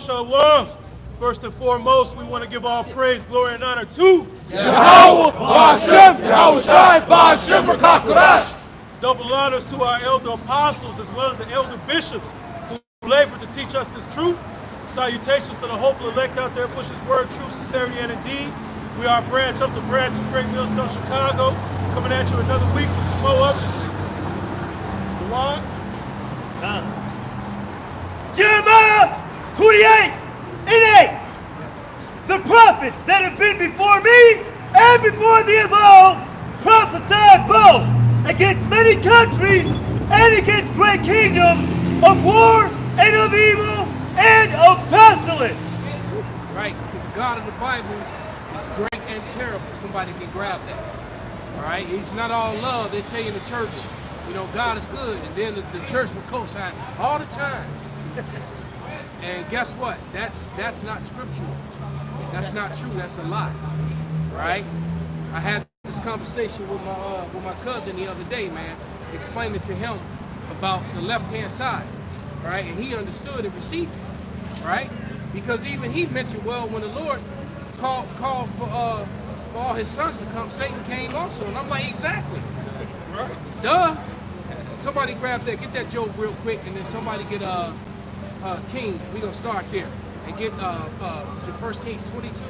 Shalom. First and foremost, we want to give all praise, glory, and honor to Yahweh, Ba'ashem, Yahushai, Ba'ashem, Rakakurash. double honors to our elder apostles as well as the elder bishops who labored to teach us this truth. Salutations to the hopeful elect out there pushing his word, truth, sincerity, and indeed. We are a branch up the branch of Great Millstone, Chicago, coming at you another week with some more of it. What? Jeremiah 28:8. The prophets that have been before me and before thee of old prophesied both against many countries and against great kingdoms of war and of evil and of pestilence. Right, because the God of the Bible is great and terrible. Somebody can grab that. All right, he's not all love. They tell you in the church, you know, God is good, and then the church will co-sign all the time. And guess what? That's not scriptural. That's not true. That's a lie. Right? I had this conversation with my cousin the other day, man, explaining to him about the left-hand side, right? And he understood and received it, right? Because even he mentioned, well, when the Lord called for all his sons to come, Satan came also. And I'm like, exactly. Right. Duh. Somebody grab that, get that Job real quick, and then somebody get Kings. We're gonna start there. And get is it 1 Kings 22?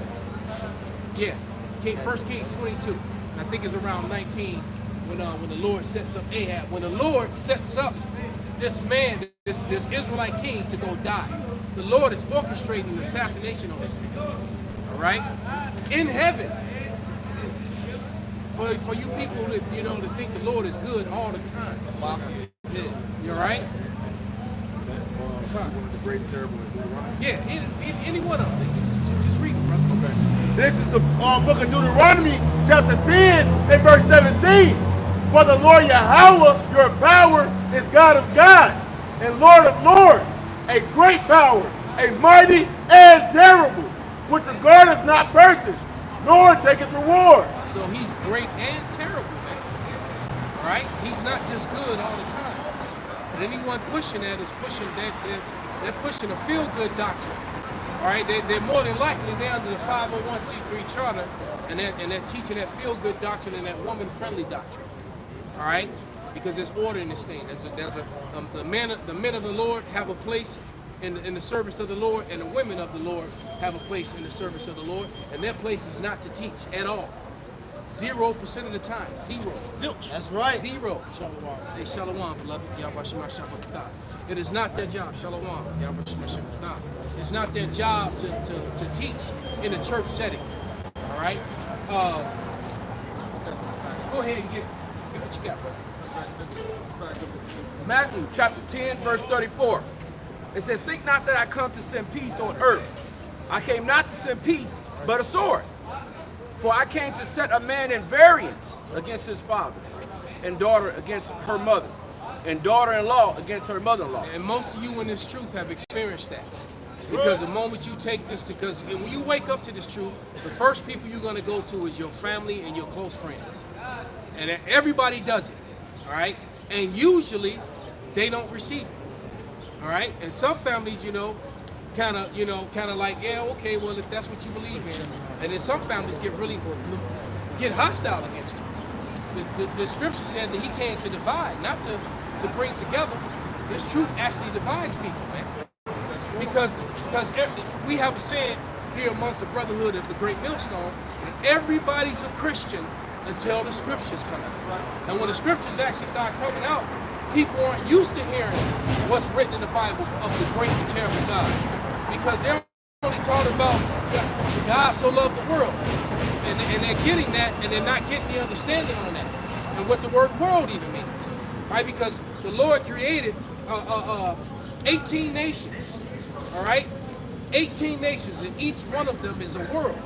Yeah. 1 Kings 22. And I think it's around 19 when the Lord sets up Ahab. When the Lord sets up this man, this Israelite king to go die. The Lord is orchestrating an assassination on this man. All right? In heaven. For you people that, you know, to think the Lord is good all the time. You all right? One of the great and terrible in Deuteronomy. Yeah, any one of them. Just read it, brother. Okay. This is the book of Deuteronomy, chapter 10 and verse 17. For the Lord Yahweh, your power, is God of gods and Lord of lords, a great power, a mighty and terrible, which regardeth not persons, nor taketh reward. So he's great and terrible, man. All right? He's not just good all the time. And anyone pushing that is pushing they're pushing a feel-good doctrine. All right? They're more than likely they're under the 501c3 charter, and they're teaching that feel-good doctrine and that woman-friendly doctrine. All right? Because there's order in this thing. The men of the Lord have a place in the service of the Lord, and the women of the Lord have a place in the service of the Lord, and their place is not to teach at all. 0% of the time. Zero. Zilch. That's right. Zero. Shalom. Hey, shalom, beloved. It is not their job. Shalom. It's not their job to teach in a church setting. All right? Go ahead and get what you got, bro. Matthew chapter 10, verse 34. It says, think not that I come to send peace on earth. I came not to send peace, but a sword. For I came to set a man in variance against his father, and daughter against her mother, and daughter-in-law against her mother-in-law. And most of you in this truth have experienced that. Because the moment you take this, because when you wake up to this truth, the first people you're going to go to is your family and your close friends. And everybody does it, all right? And usually, they don't receive it, all right? And some families, kind of like, yeah, okay, well, if that's what you believe in. And then some families get hostile against you. The scripture said that he came to divide, not to bring together. This truth actually divides people, man. Because we have a saying here amongst the brotherhood of the Great Millstone, that everybody's a Christian until the scriptures come out. And when the scriptures actually start coming out, people aren't used to hearing what's written in the Bible of the great and terrible God. Because they're only talking about God so loved the world. And they're getting that, and they're not getting the understanding on that. And what the word world even means. Right? Because the Lord created 18 nations. All right? 18 nations, and each one of them is a world.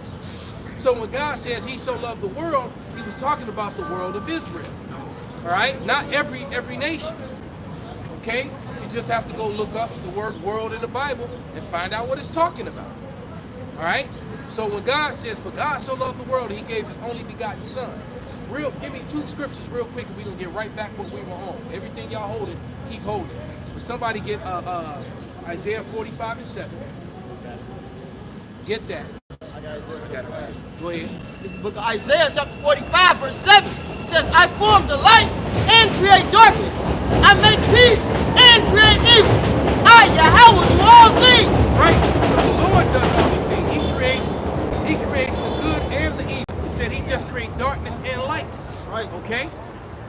So when God says he so loved the world, he was talking about the world of Israel. All right? Not every nation. Okay? You just have to go look up the word world in the Bible and find out what it's talking about. All right? So when God says, for God so loved the world, he gave his only begotten son. Give me two scriptures real quick, and we're going to get right back where we were on. Everything y'all holding, keep holding. But somebody get Isaiah 45:7. Get that. I got it. Go ahead. This is the book of Isaiah, chapter 45, verse 7. It says, I form the light and create darkness. I make peace and create evil. I, Yahweh, do all things. Right. So the Lord does all these things. He creates the good and the evil. He said he just creates darkness and light. Right. Okay?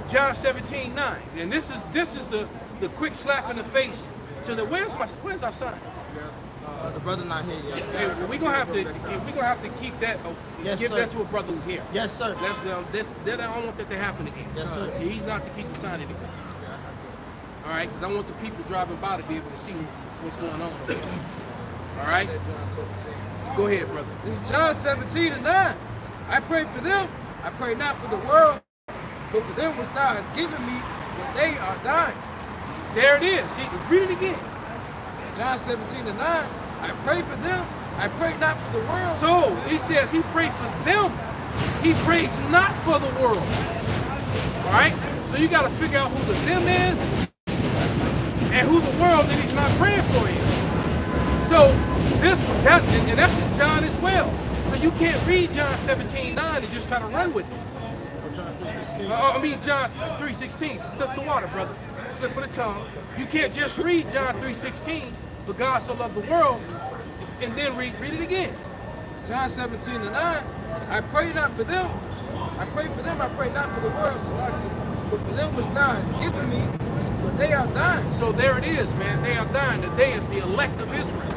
John 17:9. And this is the quick slap in the face to the where's our son? The brother not here yet. Hey, we're gonna have to keep that. Yes, give sir. that to a brother who's here. Yes, sir. I don't want that to happen again. Yes, sir. He's not to keep the sign anymore. All right, because I want the people driving by to be able to see what's going on. All right. Go ahead, brother. This is John 17:9. I pray for them. I pray not for the world, but for them which thou hast given me, for they are thine. There it is. See, read it again. John 17:9. I pray for them. I pray not for the world. So he says he prayed for them. He prays not for the world. All right. So you got to figure out who the them is and who the world that he's not praying for is. So and that's in John as well. So you can't read John 17:9 and just try to run with it. John 3:16. John 3:16. The water, brother. Slip of the tongue. You can't just read John 3:16. For God so loved the world, and then read it again. John 17:9. I pray not for them. I pray for them. I pray not for the world, but for them which thou hast given me, for they are thine. So there it is, man. They are thine. The they is the elect of Israel.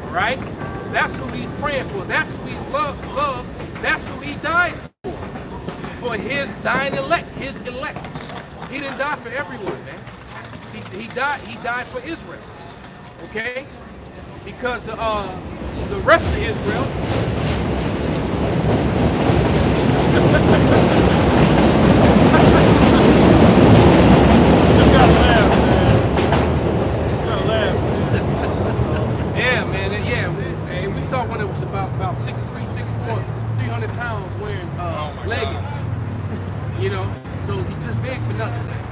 All right? That's who he's praying for. That's who he loves. That's who he died for. For his dying elect, his elect. He didn't die for everyone, man. He died for Israel. Okay? Because the rest of Israel Just gotta laugh, man. Just gotta laugh. yeah, man. Yeah, we saw one that was about 6'3", 6'4", 300 pounds wearing leggings. You know, so he's just big for nothing, man.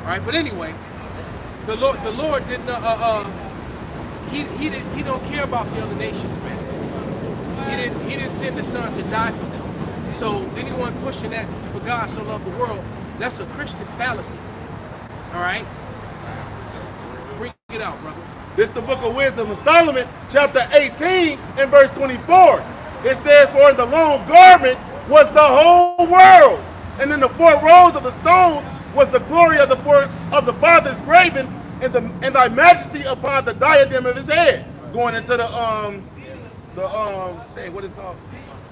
All right, but anyway, the Lord didn't. He don't care about the other nations, man. He didn't send the Son to die for them. So anyone pushing that for God so loved the world, that's a Christian fallacy. All right, bring it out, brother. This is the book of Wisdom of Solomon, chapter 18 and verse 24. It says, for in the long garment was the whole world, and in the 4 rows of the stones was the glory of the Father's graven, and thy majesty upon the diadem of his head. Going into the what is it called?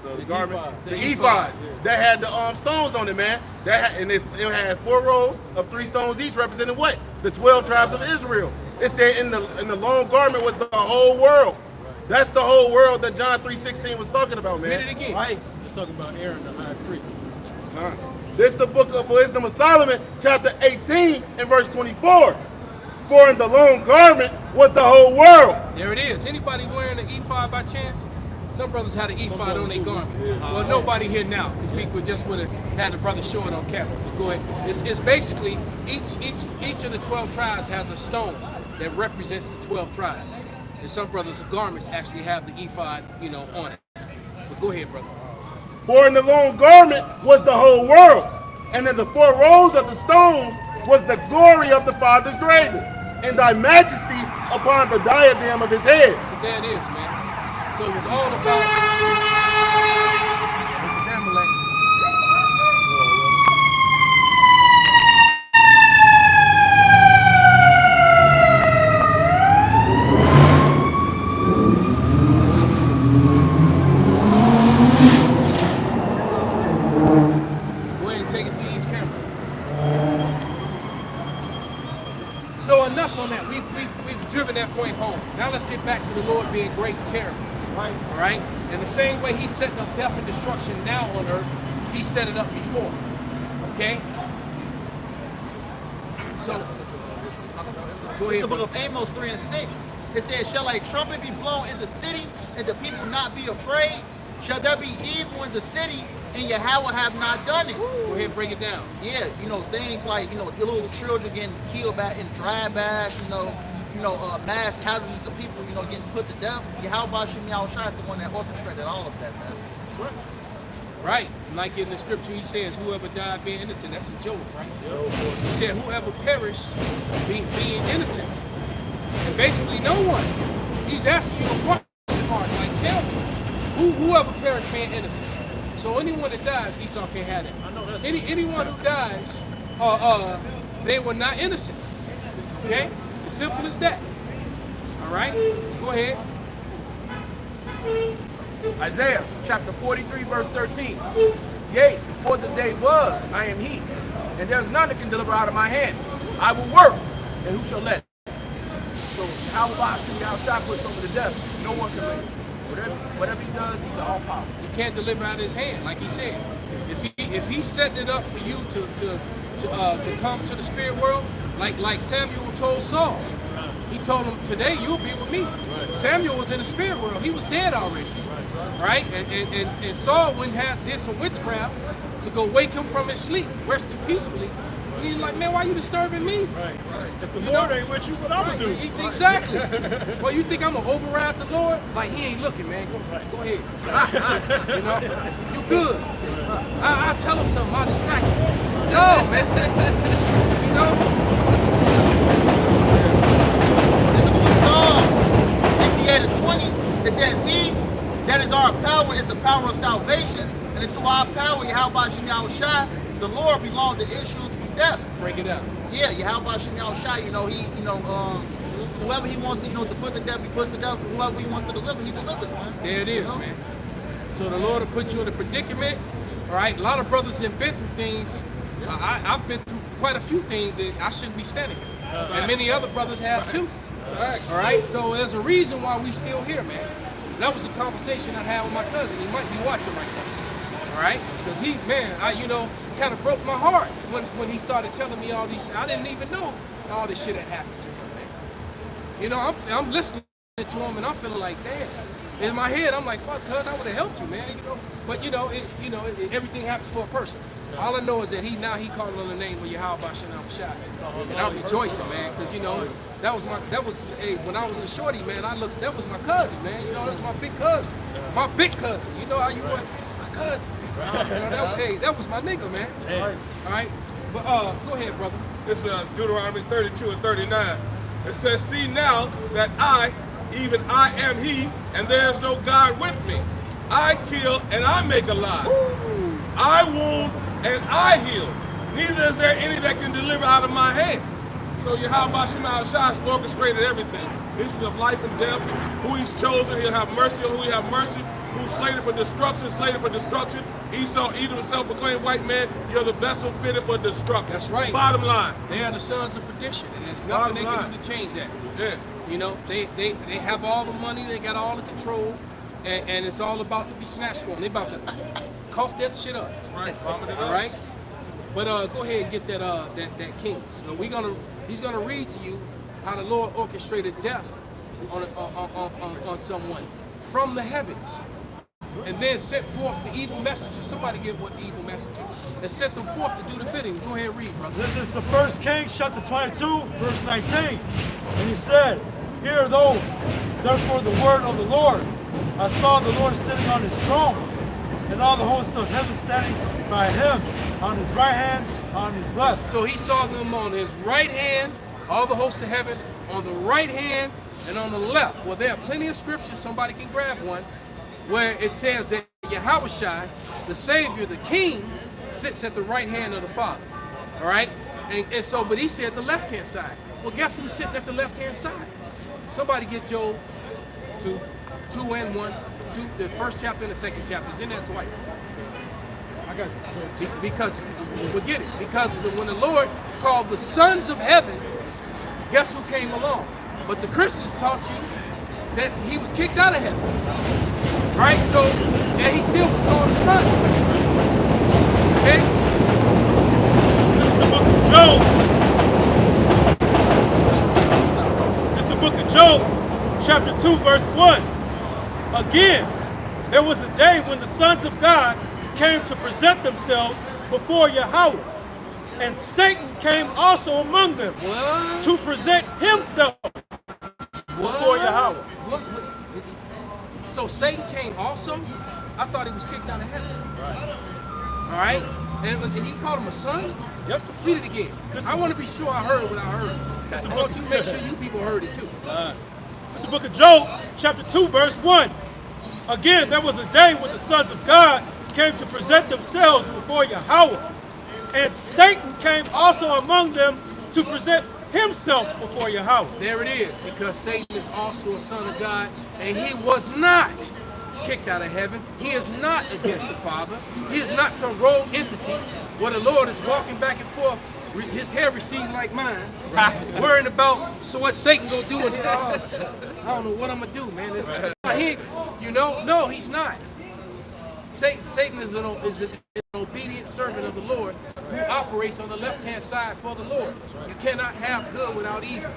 The garment, the ephod that had the stones on it, man. And it had 4 rows of 3 stones each, representing what? The 12 tribes of Israel. It said in the long garment was the whole world. That's the whole world that John 3:16 was talking about, man. Read it again. Right. Just talking about Aaron, the high priest. This is the book of Wisdom of Solomon, chapter 18 and verse 24. For in the long garment was the whole world. There it is. Anybody wearing an ephod by chance? Some brothers had an ephod on their garment. Well, nobody here now, because we just would have had the brother show it on camera. But go ahead. It's basically each of the 12 tribes has a stone that represents the 12 tribes. And some brothers' garments actually have the ephod, on it. But go ahead, brother. For in the long garment was the whole world, and in the 4 rows of the stones was the glory of the Father's graven, and thy majesty upon the diadem of his head. So there it is, man. So it was all about Amalek. Go ahead and take it to East camera. So enough on that. We've driven that point home. Now let's get back to the Lord being great and terrible. Right. All right? In the same way he's setting up death and destruction now on earth, he set it up before. Okay? So, go It's ahead. the book brother. of Amos 3 and 6. It says, shall a trumpet be blown in the city, and the people not be afraid? Shall there be evil in the city, and Yahweh have not done it? Go ahead and break it down. Yeah, things like, your little children getting killed in dry baths, mass casualties of people, getting put to death, Yahweh Shem Yahushua is the one that orchestrated all of that, man. That's right. Right. And like in the scripture, he says, whoever died being innocent, that's in Job, right? He said, whoever perished being innocent. And basically, no one. He's asking you a question mark, like, tell me, whoever perished being innocent. So anyone that dies, Esau can't have that. I know that's Anyone who dies, they were not innocent. Okay? As simple as that. All right? Go ahead. Isaiah chapter 43, verse 13. Yea, before the day was, I am he, and there's none that can deliver out of my hand. I will work, and who shall let? So Yahweh Shem Yahushua puts someone to death. No one can raise him. Whatever he does, he's the all power. You can't deliver out of his hand, like he said. If he set it up for you to come to the spirit world, like Samuel told Saul. He told him, today you'll be with me. Right. Samuel was in the spirit world. He was dead already. Right? And Saul did some witchcraft to go wake him from his sleep, resting peacefully. And he's like, man, why are you disturbing me? Right. If the Lord ain't with you, what I'm going to do? He's exactly. Well, you think I'm going to override the Lord? Like, he ain't looking, man. Go ahead. You good. I'll tell him something. I'll distract him. No, man. Psalms 68 and 20, it says, he that is our power is the power of salvation, and into our power, Yahweh Shem Yahushua, the Lord belong to issues from death. Break it up. Yeah, Yahweh Shem Yahushua, whoever he wants to, to put to death, he puts to death. Whoever he wants to deliver, he delivers, man. There it is, man. So the Lord will put you in a predicament, all right? A lot of brothers have been through things. I've been through quite a few things that I shouldn't be standing. And many other brothers have too. All right, so there's a reason why we still here, man. That was a conversation I had with my cousin. He might be watching right now. All right, because he, man, kind of broke my heart when he started telling me all these things. I didn't even know all this shit had happened to him, man. I'm listening to him and I'm feeling like, damn. In my head, I'm like, fuck, cuz I would have helped you, man. But everything happens for a person. All I know is that he calling on the name of Yahweh Shem Yahushua, and I'm rejoicing, man, because when I was a shorty, man, that was my cousin, man. That's my big cousin. You know how you want? It's my cousin. That was my nigga, man. Hey. All right, but go ahead, brother. It's Deuteronomy 32 and 39. It says, see now that even I am he, and there is no God with me. I kill and I make alive. Ooh. I wound and I heal. Neither is there any that can deliver out of my hand. So Yahweh Shem Yahushua has orchestrated everything. Issues of life and death, who he's chosen, he'll have mercy on who he have mercy, who's slated for destruction. Esau, Edom, self-proclaimed white man, you're the vessel fitted for destruction. That's right. Bottom line. They are the sons of perdition, and there's nothing they can do to change that. Yeah. They have all the money, they got all the control, and it's all about to be snatched from them. They about to cough that shit up. That's right. All right. But go ahead and get that king. So he's gonna read to you how the Lord orchestrated death on someone from the heavens, and then sent forth the evil messengers. Somebody get what the evil messenger, and sent them forth to do the bidding. Go ahead and read, brother. This is the 1 Kings chapter 22, verse 19. And he said, hear therefore the word of the Lord. I saw the Lord sitting on his throne, and all the hosts of heaven standing by him, on his right hand, on his left. So he saw them on his right hand, all the hosts of heaven, on the right hand and on the left. Well, there are plenty of scriptures, somebody can grab one, where it says that Yahushua, the Savior, the King, sits at the right hand of the Father. All right? And so, but he said the left-hand side. Well, guess who's sitting at the left-hand side? Somebody get Job 2 and 1, the first chapter and the second chapter. It's in there twice. I got it. Because, we'll get it. Because when the Lord called the sons of heaven, guess who came along? But the Christians taught you that he was kicked out of heaven. Right? So, and he still was called a son. Okay? This is the book of Job. This is the book of Job, chapter 2, verse 1. Again, there was a day when the sons of God came to present themselves before Yahweh, and Satan came also among them to present himself before Yahweh. So Satan came also. I thought he was kicked out of heaven. Right. All right. And he called him a son. Yep. Read it again. I want to be sure I heard what I heard. I want you to make sure you people heard it too. It's the book of Job, chapter 2, verse 1. Again, there was a day when the sons of God came to present themselves before Yahweh. And Satan came also among them to present himself before Yahweh. There it is, because Satan is also a son of God, and he was not kicked out of heaven. He is not against the Father. He is not some rogue entity where the Lord is walking back and forth, his hair receding like mine, worrying about, so what Satan gonna do with it? I don't know what I'm gonna do, man. No, he's not. Satan is an obedient servant of the Lord who operates on the left-hand side for the Lord. You cannot have good without evil.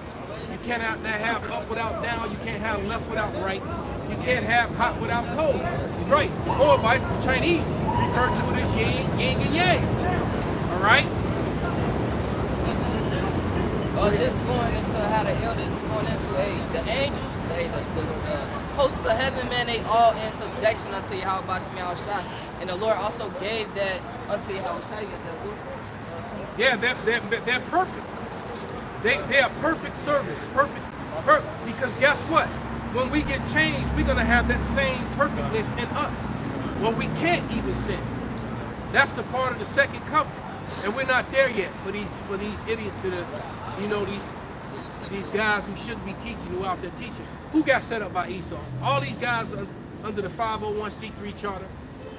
You cannot have up without down. You can't have left without right. You can't have hot without cold. Right. Or by the Chinese refer to it as yin and yang. All right? Just going into how the elders going into the angels, the hosts of heaven, man, they all in subjection unto Yahweh Bashim Yahushua. And the Lord also gave that unto Yahushua. You got that Luke? Yeah, they're perfect. They are perfect servants. Perfect. Because guess what? When we get changed, we're going to have that same perfectness in us. Well, we can't even sin. That's the part of the second covenant. And we're not there yet for these idiots that are, these guys who shouldn't be teaching, who are out there teaching. Who got set up by Esau? All these guys under the 501c3 charter.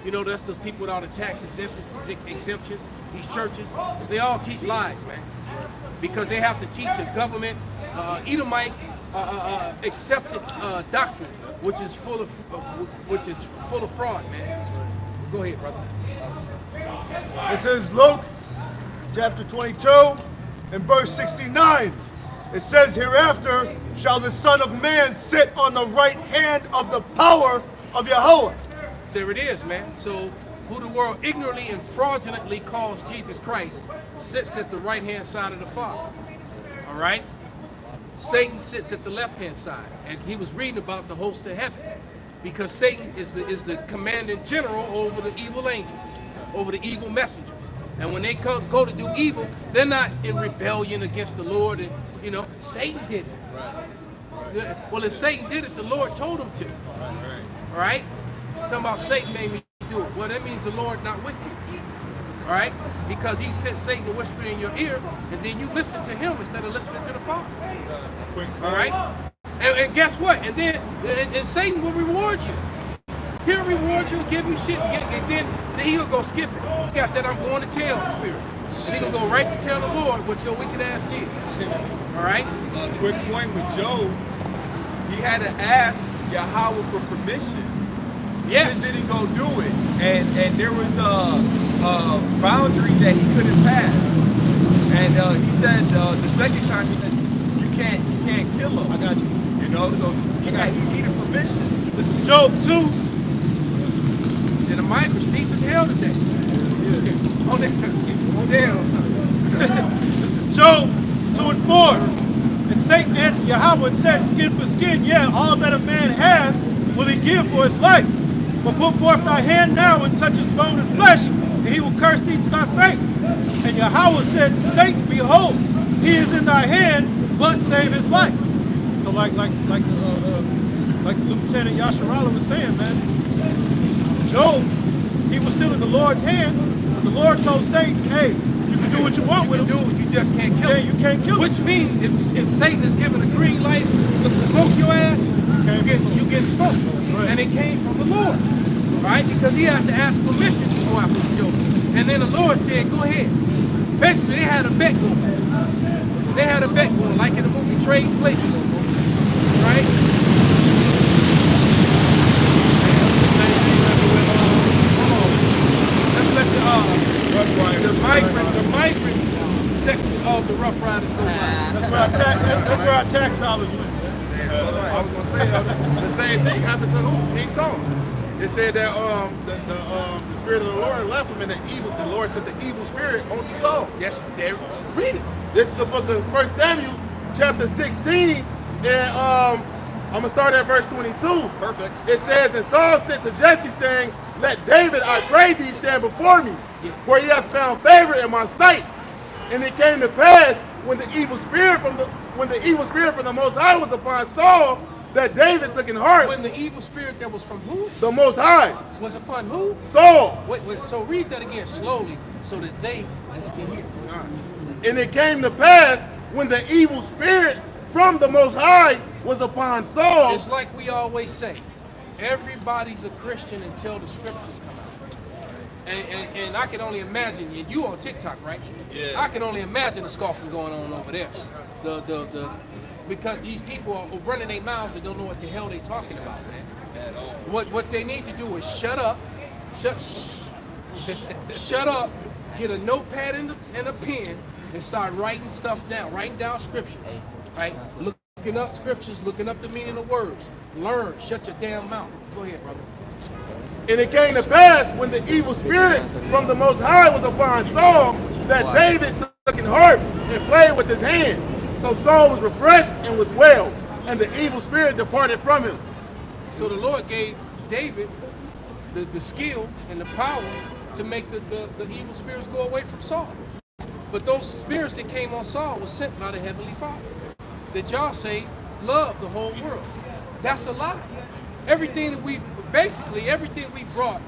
That's those people with all the tax exemptions, these churches. They all teach lies, man. Because they have to teach a government, Edomite, accepted doctrine, which is full of fraud, man. Go ahead, brother. This is Luke chapter 22 and verse 69. It says, hereafter shall the Son of Man sit on the right hand of the power of Yahweh. There it is, man. So who the world ignorantly and fraudulently calls Jesus Christ sits at the right-hand side of the Father. All right? Satan sits at the left-hand side. And he was reading about the host of heaven. Because Satan is the commanding general over the evil angels, over the evil messengers. And when they go to do evil, they're not in rebellion against the Lord. And Satan did it. Well, if Satan did it, the Lord told him to. All right? Talking about Satan made me do it. Well, that means the Lord not with you. All right? Because he sent Satan to whisper in your ear, and then you listen to him instead of listening to the Father. All right? And guess what? And then and Satan will reward you. He'll reward you, give you shit, and then he'll go skip it. Got that I'm going to tell spirit. And he'll go right to tell the Lord what your wicked ass did. All right? Quick point with Job. He had to ask Yahweh for permission. Yes. He didn't go do it. And there was boundaries that he couldn't pass. And he said the second time, he said, you can't kill him. I got you. So he needed permission. This is Job 2. And the mic was steep as hell today. Yeah. Oh, damn. This is Job 2 and 4. And Satan answered Yahweh and said, skin for skin, yeah, all that a man has will he give for his life. But put forth thy hand now and touch his bone and flesh, and he will curse thee to thy face. And Yahweh said to Satan, behold, he is in thy hand, but save his life. So like Lieutenant Yasharala was saying, man, Job, he was still in the Lord's hand, but the Lord told Satan, hey, you can do what you want with him. You can do it, you just can't kill him. Yeah, you can't kill him. Which means if Satan is given a green light to smoke your ass, you get smoked. Right. And it came from the Lord, right? Because he had to ask permission to go after Job. And then the Lord said, go ahead. Basically, they had a bet going. They had a bet going, like in the movie Trading Places, right? Let's let the migrant section of the Rough Riders go by. That's where our tax dollars went. I was gonna say the same thing happened to who? King Saul. It said that the spirit of the Lord left him, and the Lord sent the evil spirit onto Saul. Yes, there. Read it. This is the book of 1 Samuel, chapter 16, and I'm going to start at verse 22. Perfect. It says, and Saul said to Jesse, saying, let David, I pray thee, stand before me, for he hath found favor in my sight. And it came to pass when the evil spirit from the Most High was upon Saul, that David took in heart. When the evil spirit that was from who? The Most High. Was upon who? Saul. Wait, so read that again slowly so that they can hear. And it came to pass when the evil spirit from the Most High was upon Saul. It's like we always say, everybody's a Christian until the scriptures come out. And I can only imagine, you on TikTok, right? Yeah. I can only imagine the scoffing going on over there. Because these people are running their mouths and don't know what the hell they talking about, man. What they need to do is shut up, shut up, get a notepad and a pen, and start writing stuff down, writing down scriptures, right? Looking up scriptures, looking up the meaning of words. Learn, shut your damn mouth. Go ahead, brother. And it came to pass when the evil spirit from the Most High was upon Saul, that David took in heart and played with his hand. So Saul was refreshed and was well, and the evil spirit departed from him. So the Lord gave David the skill and the power to make the evil spirits go away from Saul. But those spirits that came on Saul were sent by the Heavenly Father. That y'all say love the whole world. That's a lie. Everything that everything we brought,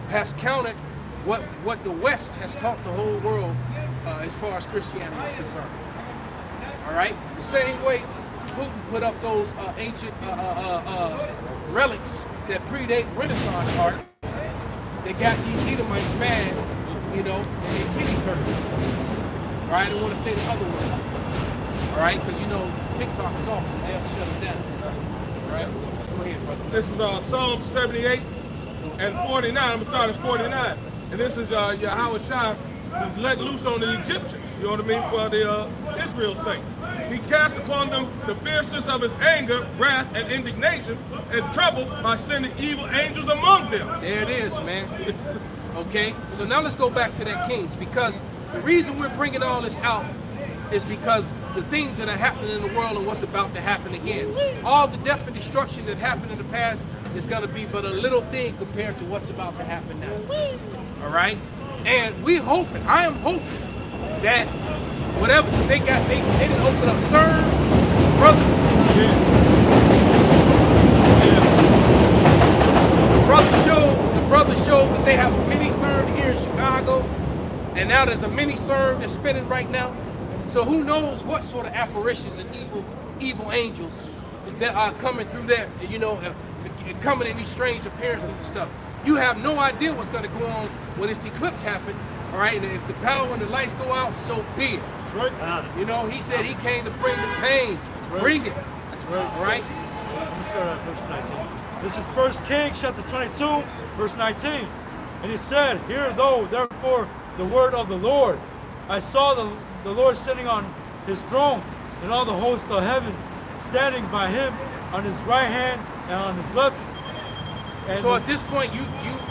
has countered what the West has taught the whole world as far as Christianity is concerned. All right? The same way Putin put up those ancient relics that predate Renaissance art, they got these Edomites mad, and their kidneys hurt. All right? I don't want to say the other word. All right? Because, TikTok soft, so they'll shut it down. All right? Go ahead, brother. This is Psalm 78 and 49. I'm going to start at 49. And this is Yahweh Shai let loose on the Egyptians, you know what I mean, for the Israel's sake. He cast upon them the fierceness of his anger, wrath, and indignation, and trouble by sending evil angels among them. There it is, man. Okay? So now let's go back to that Kings, because the reason we're bringing all this out is because the things that are happening in the world and what's about to happen again. All the death and destruction that happened in the past is going to be but a little thing compared to what's about to happen now. All right? And I am hoping that whatever, because they didn't open up CERN, brother. The brother showed that they have a mini CERN here in Chicago, and now there's a mini CERN that's spinning right now. So who knows what sort of apparitions and evil angels that are coming through there, coming in these strange appearances and stuff. You have no idea what's going to go on when this eclipse happens, all right? And if the power and the lights go out, so be it. That's right. He said he came to bring the pain. Right. Bring it. That's right. All right? Let me start at verse 19. This is 1 Kings chapter 22, verse 19. And he said, hear therefore the word of the Lord. I saw the Lord sitting on his throne, and all the hosts of heaven standing by him on his right hand and on his left. And so at this point,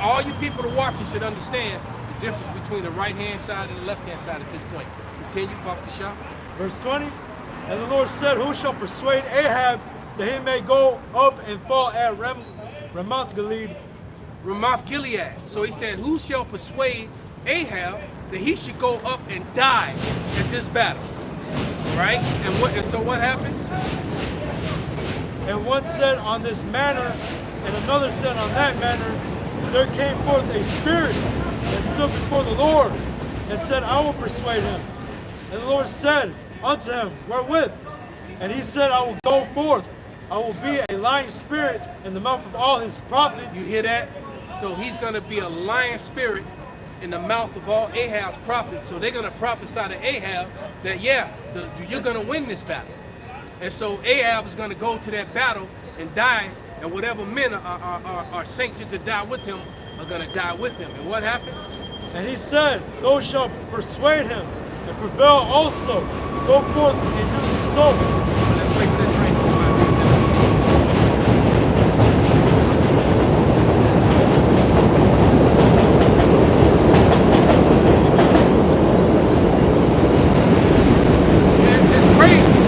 all you people that watch it should understand the difference between the right-hand side and the left-hand side at this point. Continue, Papa Shah. Verse 20. And the Lord said, who shall persuade Ahab that he may go up and fall at Ramoth Gilead? Ramoth Gilead. So he said, who shall persuade Ahab that he should go up and die at this battle? Right? And so what happens? And one said on this manner, and another said on that manner. There came forth a spirit that stood before the Lord, and said, I will persuade him. And the Lord said unto him, wherewith? And he said, I will go forth. I will be a lying spirit in the mouth of all his prophets. You hear that? So he's going to be a lying spirit in the mouth of all Ahab's prophets. So they're going to prophesy to Ahab that, you're going to win this battle. And so Ahab is going to go to that battle and die, and whatever men are sanctioned to die with him are going to die with him. And what happened? And he said, those shall persuade him and prevail also. Go forth and do so. Well, let's wait for the train to come out. It's crazy.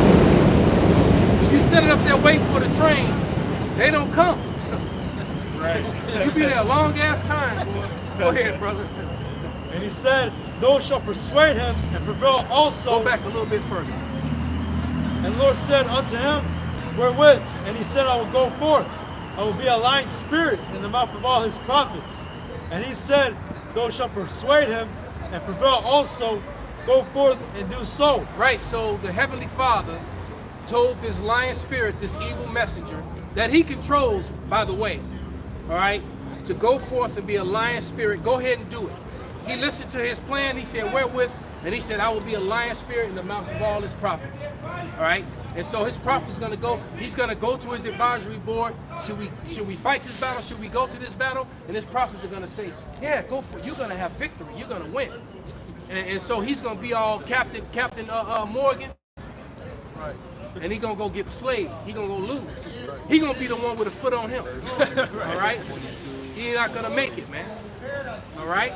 When you standing up there waiting for the You be there a long ass time, boy. Go ahead, brother. And he said, those shall persuade him and prevail also. Go back a little bit further. And the Lord said unto him, wherewith? And he said, I will go forth. I will be a lying spirit in the mouth of all his prophets. And he said, those shall persuade him and prevail also. Go forth and do so. Right, so the Heavenly Father told this lying spirit, this evil messenger, that he controls, by the way, all right, to go forth and be a lying spirit. Go ahead and do it. He listened to his plan. He said, wherewith? And he said, I will be a lying spirit in the mouth of all his prophets. All right? And so his prophet is going to go, he's going to go to his advisory board. Should we fight this battle? Should we go to this battle? And his prophets are going to say, yeah, go for it. You're going to have victory. You're going to win. And so he's going to be all Captain Morgan. Right. And he's going to go get slayed. He's going to go lose. He's going to be the one with a foot on him. All right? He's not going to make it, man. All right?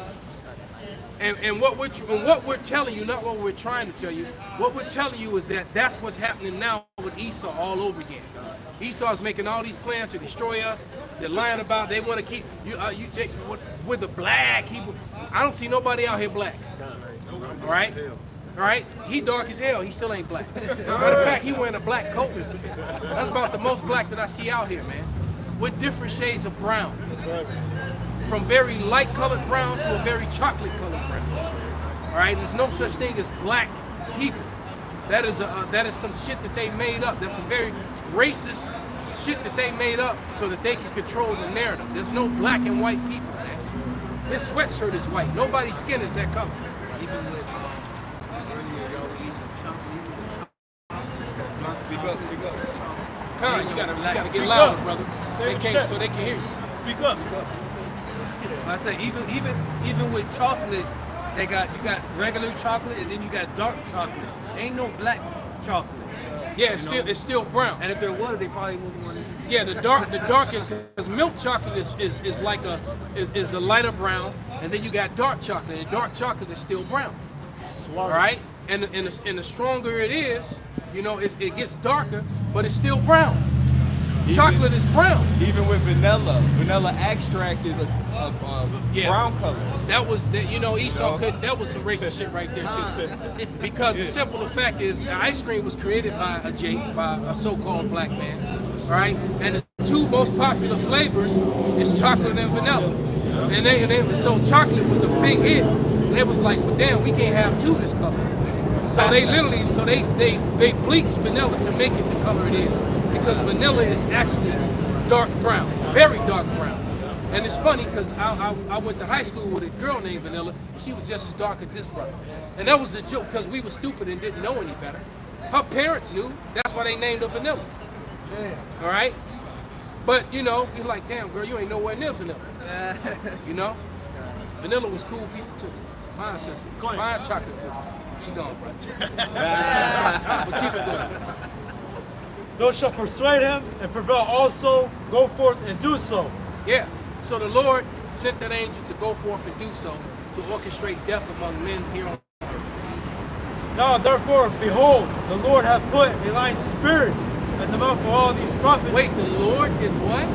And what we're telling you, not what we're trying to tell you, what we're telling you is that that's what's happening now with Esau all over again. Esau's making all these plans to destroy us. They're lying about, they want to keep, with the black, I don't see nobody out here black. All right? All right? He dark as hell, he still ain't black. Matter of fact, he wearing a black coat. That's about the most black that I see out here, man. With different shades of brown. From very light colored brown to a very chocolate colored brown. All right, there's no such thing as black people. That is some shit that they made up. That's some very racist shit that they made up so that they can control the narrative. There's no black and white people, man. His sweatshirt is white. Nobody's skin is that color. Even with earlier y'all were eating the chocolate. Speak up. Con, you gotta get louder, brother. So they can hear you. Speak up. I say even with chocolate, you got regular chocolate and then you got dark chocolate. Ain't no black chocolate. Yeah, it's still brown. And if there was, they probably wouldn't want to. Yeah, the dark is because milk chocolate is like a lighter brown, and then you got dark chocolate, and dark chocolate is still brown. All right, and the stronger it is, it gets darker, but it's still brown. Chocolate is brown. Even with vanilla extract is a brown color. That was Esau couldn't. That was some racist shit right there too. Because the simple fact is, ice cream was created by a so-called black man, right? And the two most popular flavors is chocolate and vanilla. And so chocolate was a big hit. And it was like, well, damn, we can't have two this color. So they literally, they bleached vanilla to make it the color it is. Because vanilla is actually dark brown, very dark brown. And it's funny because I went to high school with a girl named Vanilla, and she was just as dark as this brother. And that was a joke because we were stupid and didn't know any better. Her parents knew, that's why they named her Vanilla. All right? But, you're like, damn, girl, you ain't nowhere near Vanilla. Vanilla was cool people too. Fine sister, fine chocolate sister. She gone, bro. But keep it going. Those shall persuade him and prevail also. Go forth and do so. Yeah. So the Lord sent that angel to go forth and do so, to orchestrate death among men here on earth. Now therefore, behold, the Lord hath put a lying spirit in the mouth of all these prophets. Wait, the Lord did what?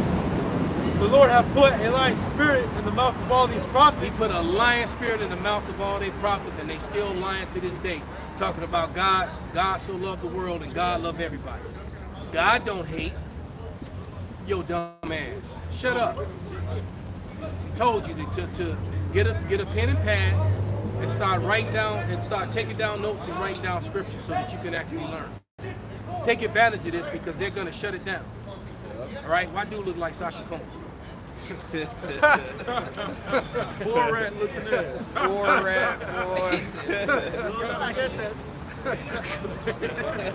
The Lord hath put a lying spirit in the mouth of all these prophets. He put a lying spirit in the mouth of all their prophets, and they still lying to this day, talking about God. God so loved the world, and God loved everybody. God don't hate. Yo, dumb ass. Shut up. He told you to get a pen and pad and start writing down and start taking down notes and writing down scripture so that you can actually learn. Take advantage of this because they're gonna shut it down. All right? Why do look like Sasha Cohen? Poor rat looking at. Poor rat, boy. I get this.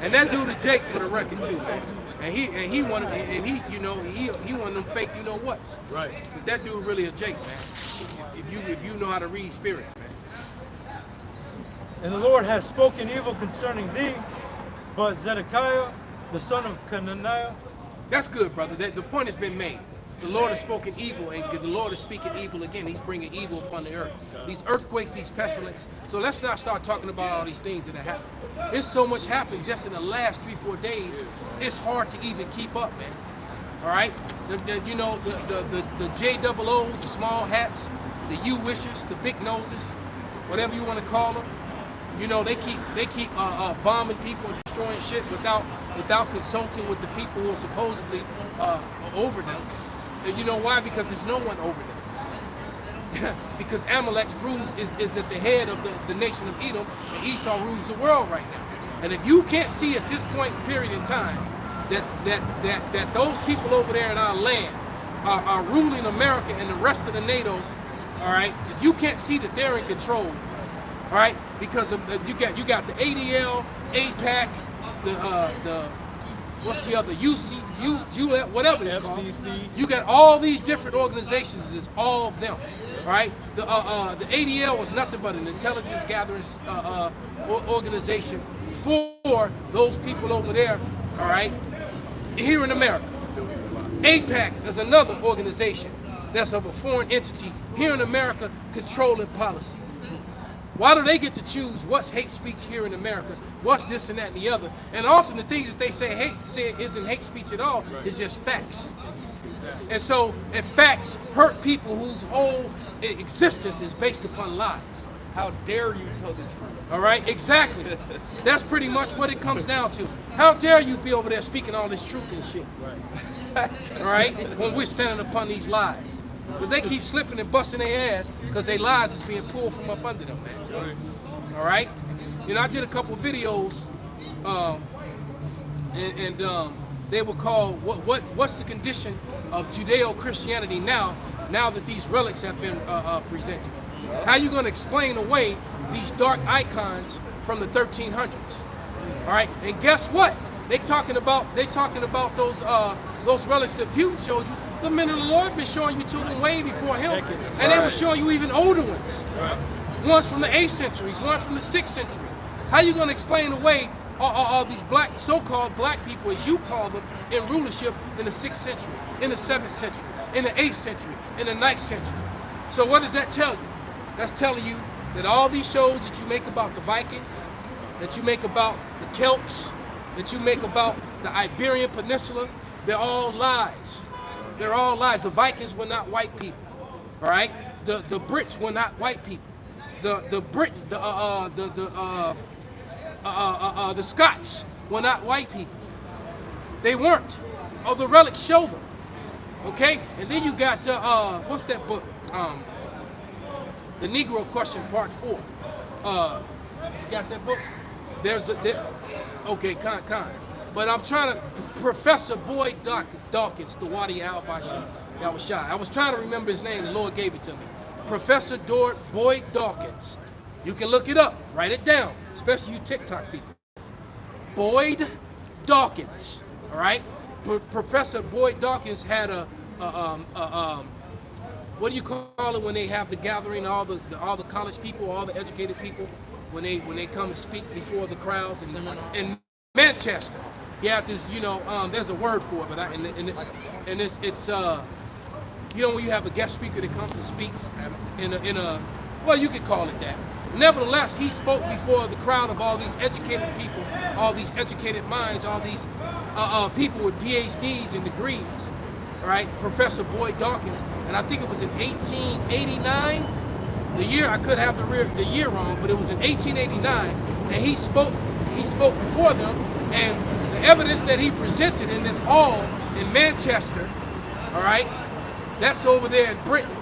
And that dude is Jake for the record too, man. And he wanted he one of them fake what. Right. But that dude really a Jake, man. If you know how to read spirits, man. And the Lord has spoken evil concerning thee, but Zedekiah, the son of Cananiah. That's good, brother. The point has been made. The Lord has spoken evil, and the Lord is speaking evil again. He's bringing evil upon the earth. These earthquakes, these pestilence. So let's not start talking about all these things that are happening. There's so much happening just in the last 3-4 days. It's hard to even keep up, man. All right, you know the JOOs, the small hats, the U wishes, the big noses, whatever you want to call them. You know they keep bombing people and destroying shit without consulting with the people who are supposedly over them. And you know why? Because there's no one over them. Because Amalek rules is at the head of the nation of Edom, and Esau rules the world right now. And if you can't see at this point period in time that those people over there in our land are ruling America and the rest of the NATO, all right, if you can't see that they're in control, all right, because of, you got the ADL, APAC, the what's the other UC, whatever it's called. FCC. You got all these different organizations. It's all of them, all right. The ADL was nothing but an intelligence gathering organization for those people over there, all right, here in America. APAC is another organization that's of a foreign entity here in America controlling policy. Why do they get to choose what's hate speech here in America, what's this and that and the other? And often the things that they say isn't hate speech at all, it's just facts. And so, if facts hurt people whose whole existence is based upon lies. How dare you tell the truth? All right, exactly. That's pretty much what it comes down to. How dare you be over there speaking all this truth and shit? Right. All right, when we're standing upon these lies. Because they keep slipping and busting their ass because their lies is being pulled from up under them, man. All right? You know, I did a couple of videos, and they were called "What's the condition of Judeo-Christianity now that these relics have been presented? How you going to explain away these dark icons from the 1300s? All right, and guess what? They talking about those relics that Putin showed you. The men of the Lord been showing you to them way before him, and they were showing you even older ones. Ones from the 8th century, one from the 6th century. How you going to explain away all these black, so-called black people, as you call them, in rulership in the 6th century, in the 7th century, in the 8th century, in the 9th century? So what does that tell you? That's telling you that all these shows that you make about the Vikings, that you make about the Celts, that you make about the Iberian Peninsula, they're all lies. They're all lies. The Vikings were not white people, all right? The Brits were not white people. The Scots were not white people. They weren't. Oh, the relics show them. Okay, and then you got what's that book? The Negro Question Part 4. You got that book? Okay, kind. But I'm trying to, Professor Boyd Dawkins, the Wadi Al-Bashir. I was trying to remember his name, the Lord gave it to me. Professor Boyd Dawkins. You can look it up, write it down, especially you TikTok people. Boyd Dawkins, all right? Professor Boyd Dawkins had what do you call it when they have the gathering, all the college people, all the educated people, when they come and speak before the crowds in Manchester. You have this, there's a word for it, but it's when you have a guest speaker that comes and speaks in a well, you could call it that. Nevertheless, he spoke before the crowd of all these educated people, all these educated minds, all these people with PhDs and degrees. All right, Professor Boyd Dawkins, and I think it was in 1889. The year, I could have the year wrong, but it was in 1889, and he spoke before them, and the evidence that he presented in this hall in Manchester, all right, that's over there in Britain.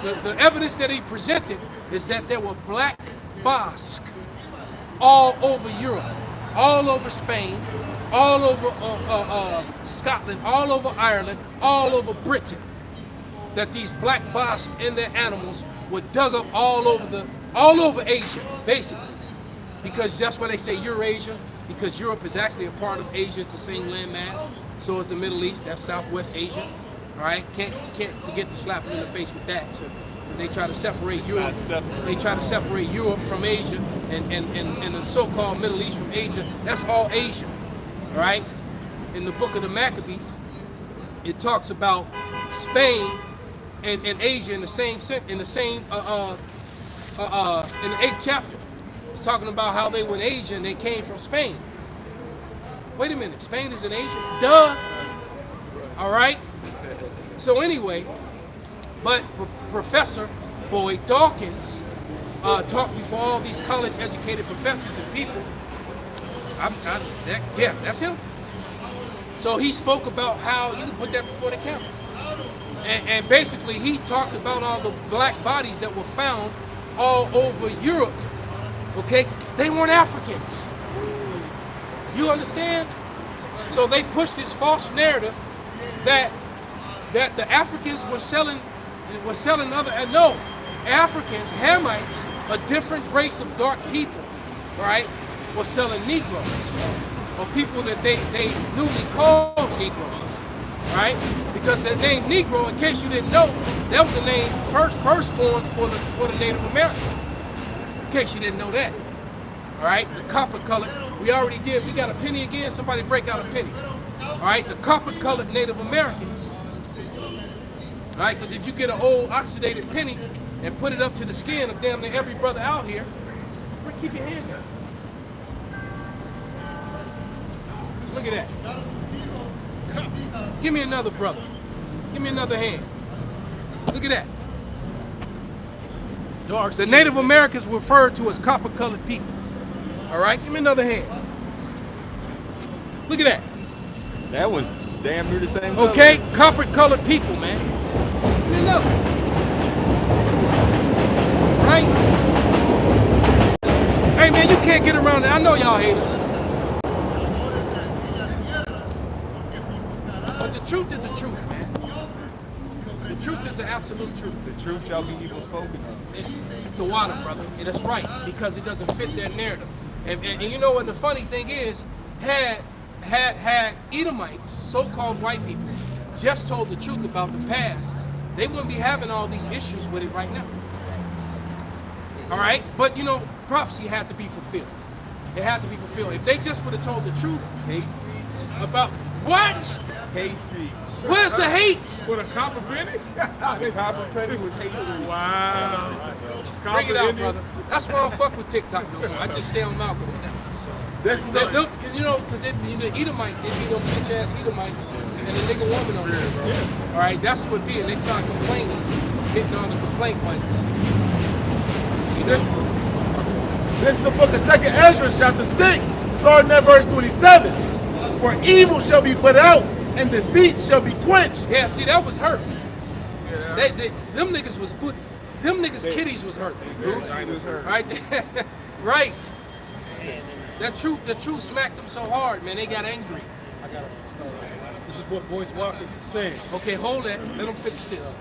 The evidence that he presented is that there were black Basques all over Europe, all over Spain, all over Scotland, all over Ireland, all over Britain. That these black Basques and their animals were dug up all over Asia, basically. Because that's why they say Eurasia, because Europe is actually a part of Asia, it's the same landmass. So is the Middle East, that's Southwest Asia. All right, can't forget to slap them in the face with that. So, they try to separate Europe. They try to separate Europe from Asia, and the so-called Middle East from Asia. That's all Asia. All right. In the book of the Maccabees, it talks about Spain and Asia in the 8th chapter. It's talking about how they were in Asia and they came from Spain. Wait a minute, Spain is in Asia? Duh. All right? So anyway, but Professor Boyd Dawkins talked before all these college-educated professors and people. Yeah, that's him. So he spoke about how, you can put that before the camera. And basically he talked about all the black bodies that were found all over Europe. Okay? They weren't Africans. You understand? So they pushed this false narrative that the Africans were selling other, and no, Africans, Hamites, a different race of dark people, right, were selling Negroes, or people that they newly called Negroes, right? Because the name Negro, in case you didn't know, that was a name first formed for the Native Americans. In case you didn't know that, all right? The copper-colored, we already did. We got a penny again. Somebody break out a penny, all right? The copper-colored Native Americans. All right, because if you get an old oxidated penny and put it up to the skin of damn near every brother out here, keep your hand down. Look at that. Give me another brother. Give me another hand. Look at that. The Native Americans were referred to as copper-colored people. All right, give me another hand. Look at that. That was damn near the same. Okay, copper-colored people, man. Give me another. Right? Hey, man, you can't get around that. I know y'all hate us. But the truth is the truth, man. The truth is the absolute truth. The truth shall be evil spoken of. The water, brother. And that's right, because it doesn't fit their narrative. And you know what the funny thing is? Had Edomites, so-called white people, just told the truth about the past, they wouldn't be having all these issues with it right now. All right? But, you know, prophecy had to be fulfilled. It had to be fulfilled. If they just would have told the truth Hate speech. about what? Hate speech. Where's the hate? With a copper penny? The copper penny was hate speech. Wow. Bring it out, brother. That's why I don't fuck with TikTok no more. I just stay on Malcolm with that. This is Cause the you know, the Edomites, they be them bitch ass Edomites, and the nigga woman on there. All right, that's what it be, and they start complaining, hitting on the complaint buttons. You know? this is the book of 2nd Ezra, chapter 6, starting at verse 27. For evil shall be put out, and deceit shall be quenched. Yeah, see, that was hurt. Yeah. Them niggas was put. Them niggas kitties was hurt. Gucci was hurt. Right, right. The truth smacked them so hard, man. They got angry. This is what Boyce Walker's saying. Okay, hold that. Let them finish this.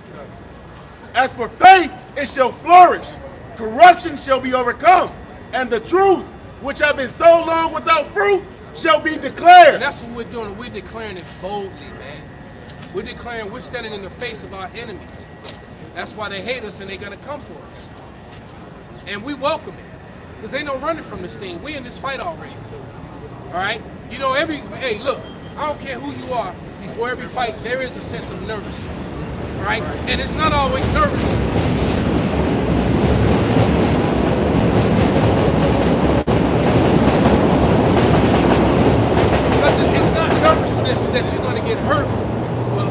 As for faith, it shall flourish. Corruption shall be overcome. And the truth, which have been so long without fruit, shall be declared. And that's what we're doing. We're declaring it boldly, man. We're declaring we're standing in the face of our enemies. That's why they hate us and they're going to come for us. And we welcome it. Because ain't no running from this thing. We in this fight already. All right? You know, hey, look, I don't care who you are, before every fight, there is a sense of nervousness. All right? And it's not always nervous. Because it's not nervousness that you're going to get hurt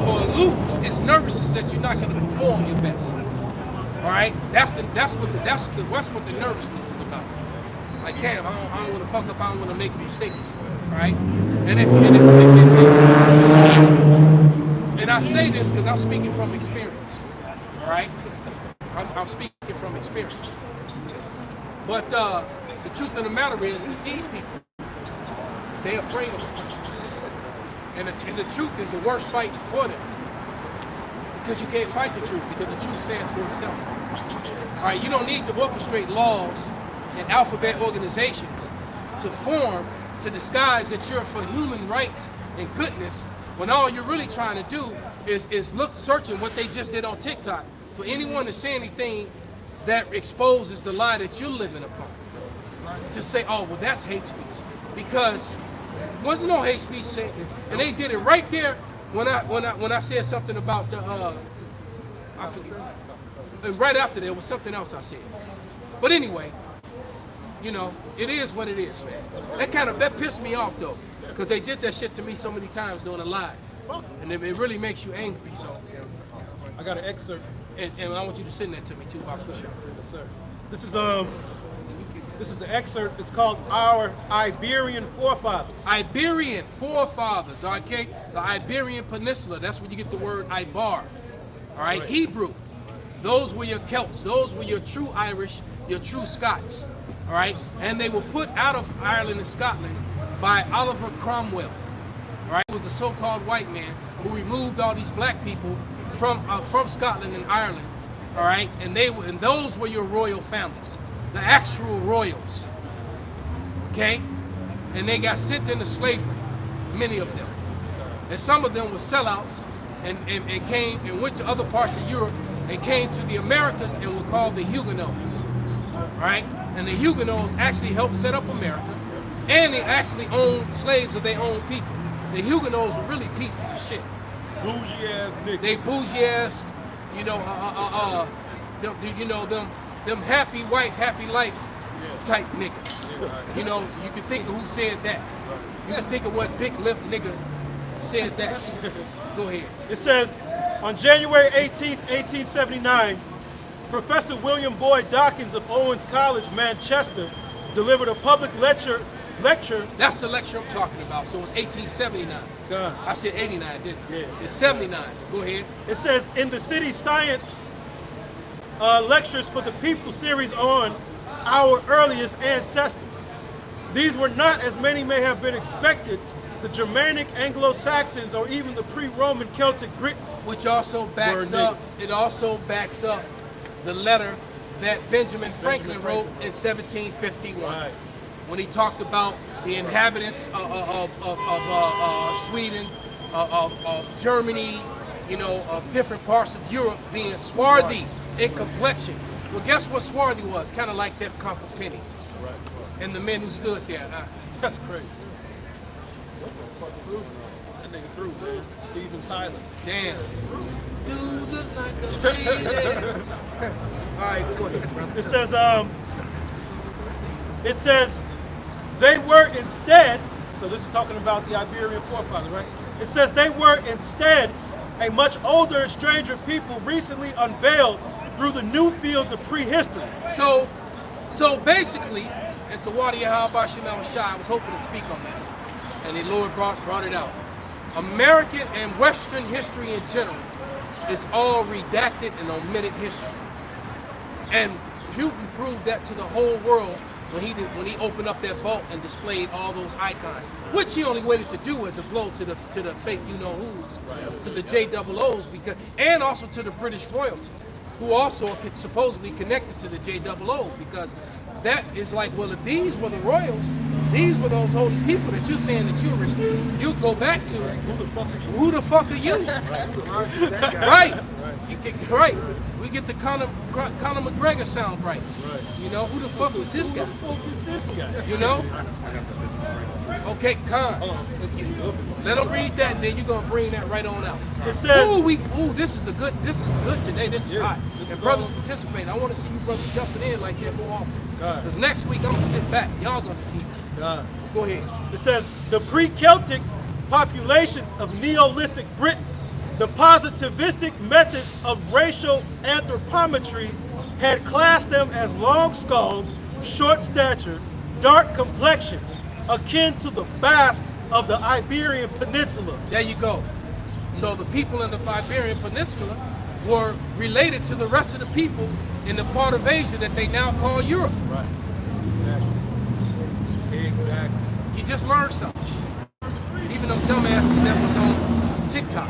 or lose. It's nervousness that you're not going to perform your best. All right? That's what the nervousness is about. Like, damn, I don't want to fuck up. I don't want to make a mistake. All right? And I say this because I'm speaking from experience. All right? I'm speaking from experience. But the truth of the matter is that these people, they're afraid of it. And the truth is the worst fight for them. Because you can't fight the truth, because the truth stands for itself. All right, you don't need to orchestrate laws and alphabet organizations to disguise that you're for human rights and goodness, when all you're really trying to do is searching what they just did on TikTok for anyone to say anything that exposes the lie that you're living upon. To say, oh, well, that's hate speech. Because there wasn't no hate speech saying, and they did it right there when I said something about the I forget. And right after there was something else I said. But anyway, you know, it is what it is, man. That pissed me off though, because they did that shit to me so many times during the live. And it really makes you angry. So, I got an excerpt. and I want you to send that to me too, Bob. Sure. Yes, sir. This is an excerpt. It's called Our Iberian Forefathers. Iberian forefathers, okay? The Iberian Peninsula, that's where you get the word Ibar. All right? Hebrew, those were your Celts. Those were your true Irish, your true Scots. All right? And they were put out of Ireland and Scotland by Oliver Cromwell. All right? He was a so-called white man who removed all these black people from Scotland and Ireland. All right? And those were your royal families. The actual royals, okay? And they got sent into slavery, many of them. And some of them were sellouts and came and went to other parts of Europe and came to the Americas and were called the Huguenots, right? And the Huguenots actually helped set up America, and they actually owned slaves of their own people. The Huguenots were really pieces of shit. Bougie ass niggas. They bougie ass, them happy wife, happy life type niggas. You know, you can think of who said that. You can think of what big lip nigga said that. Go ahead. It says, on January 18th, 1879, Professor William Boyd Dawkins of Owens College, Manchester, delivered a public lecture. That's the lecture I'm talking about. So it's 1879. God. I said 89, didn't I? Yeah. It's 79. Go ahead. It says, in the city science lectures for the People series on our earliest ancestors. These were not, as many may have been expected, the Germanic Anglo-Saxons or even the pre-Roman Celtic Britons. Which also backs up, it also backs up the letter that Benjamin Franklin wrote in 1751. Right. When he talked about the inhabitants of Sweden, of Germany, you know, of different parts of Europe being swarthy in complexion. Well, guess what swarthy was? Kind of like that copper penny. Right. And the men who stood there. That's crazy. What the fuck is through? That nigga through, man. Steven Tyler. Damn. Dude look like a lady. All right, go ahead, brother. It says, they were instead, so this is talking about the Iberian forefathers, right? It says they were instead a much older and stranger people recently unveiled through the new field of prehistory. So basically, at the Wadi Yahweh Shemal Shah, I was hoping to speak on this, and the Lord brought it out. American and Western history in general is all redacted and omitted history. And Putin proved that to the whole world when he opened up that vault and displayed all those icons, which he only waited to do as a blow to the fake you-know-who's, to the JOOs, and also to the British royalty, who also could supposedly connected to the JOOs, that is like, well, if these were the royals, these were those holy people that you're saying that you go back to. Who the fuck are you? Right. Right. We get the Conor McGregor sound right. You know, who the fuck was this guy? Who the fuck is this guy? You know? Okay, Con. Let him read that, and then you're gonna bring that right on out. It says, this is good today. This is hot. And brothers participate. I want to see you brothers jumping in like that more often. Because next week I'm gonna sit back. Y'all gonna teach. Go ahead. It says the pre-Celtic populations of Neolithic Britain, the positivistic methods of racial anthropometry had classed them as long-skulled, short-statured, dark complexion, akin to the Basques of the Iberian Peninsula. There you go. So the people in the Iberian Peninsula were related to the rest of the people in the part of Asia that they now call Europe. Right. Exactly. You just learned something. Even them dumbasses that was on TikTok.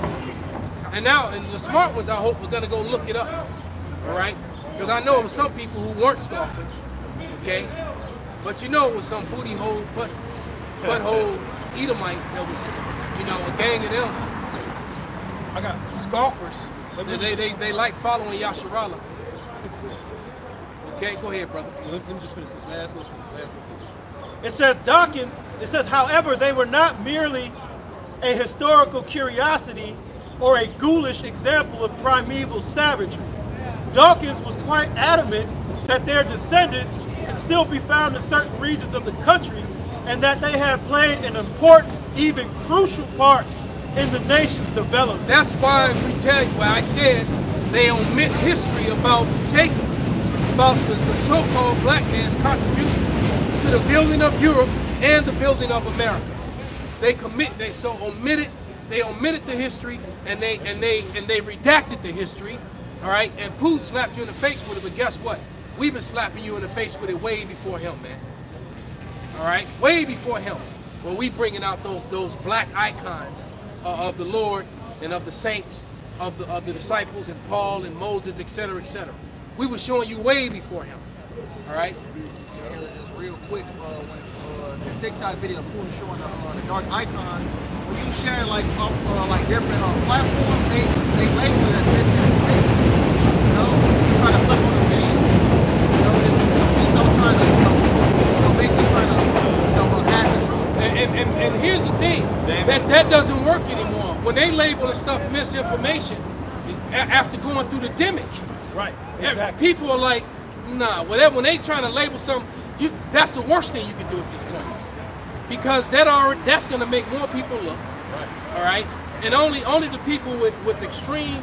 And now, and the smart ones, I hope, are gonna go look it up. All right? Because I know it was some people who weren't scoffing. Okay? But you know it was some booty hole, butthole Edomite that was, you know, a gang of them. I got scoffers. They like following Yasharallah. Okay, go ahead, brother. Let me just finish this last little piece. It says Dawkins, however, they were not merely a historical curiosity or a ghoulish example of primeval savagery. Dawkins was quite adamant that their descendants can still be found in certain regions of the country and that they had played an important, even crucial part in the nation's development. That's why we tell you, why I said they omit history about Jacob, about the so-called black man's contributions to the building of Europe and the building of America. They omitted the history and they redacted the history, all right? And Putin slapped you in the face with it, but guess what? We've been slapping you in the face with it way before him, man. All right, way before him. When we bringing out those black icons of the Lord and of the saints, of the disciples and Paul and Moses, etc., etc. We were showing you way before him. All right. Just real quick, when the TikTok video Putin showing the dark icons, when you share like different platforms, they label it as misinformation. You know, you try to flip on the video. You know, it's so trying to basically trying to hack the truth. And here's the thing, that doesn't work anymore. When they label the stuff misinformation, after going through the demic, right? Exactly. People are like, nah, whatever. When they trying to label something, that's the worst thing you can do at this point, because that's going to make more people look. Right. All right, and only the people with extreme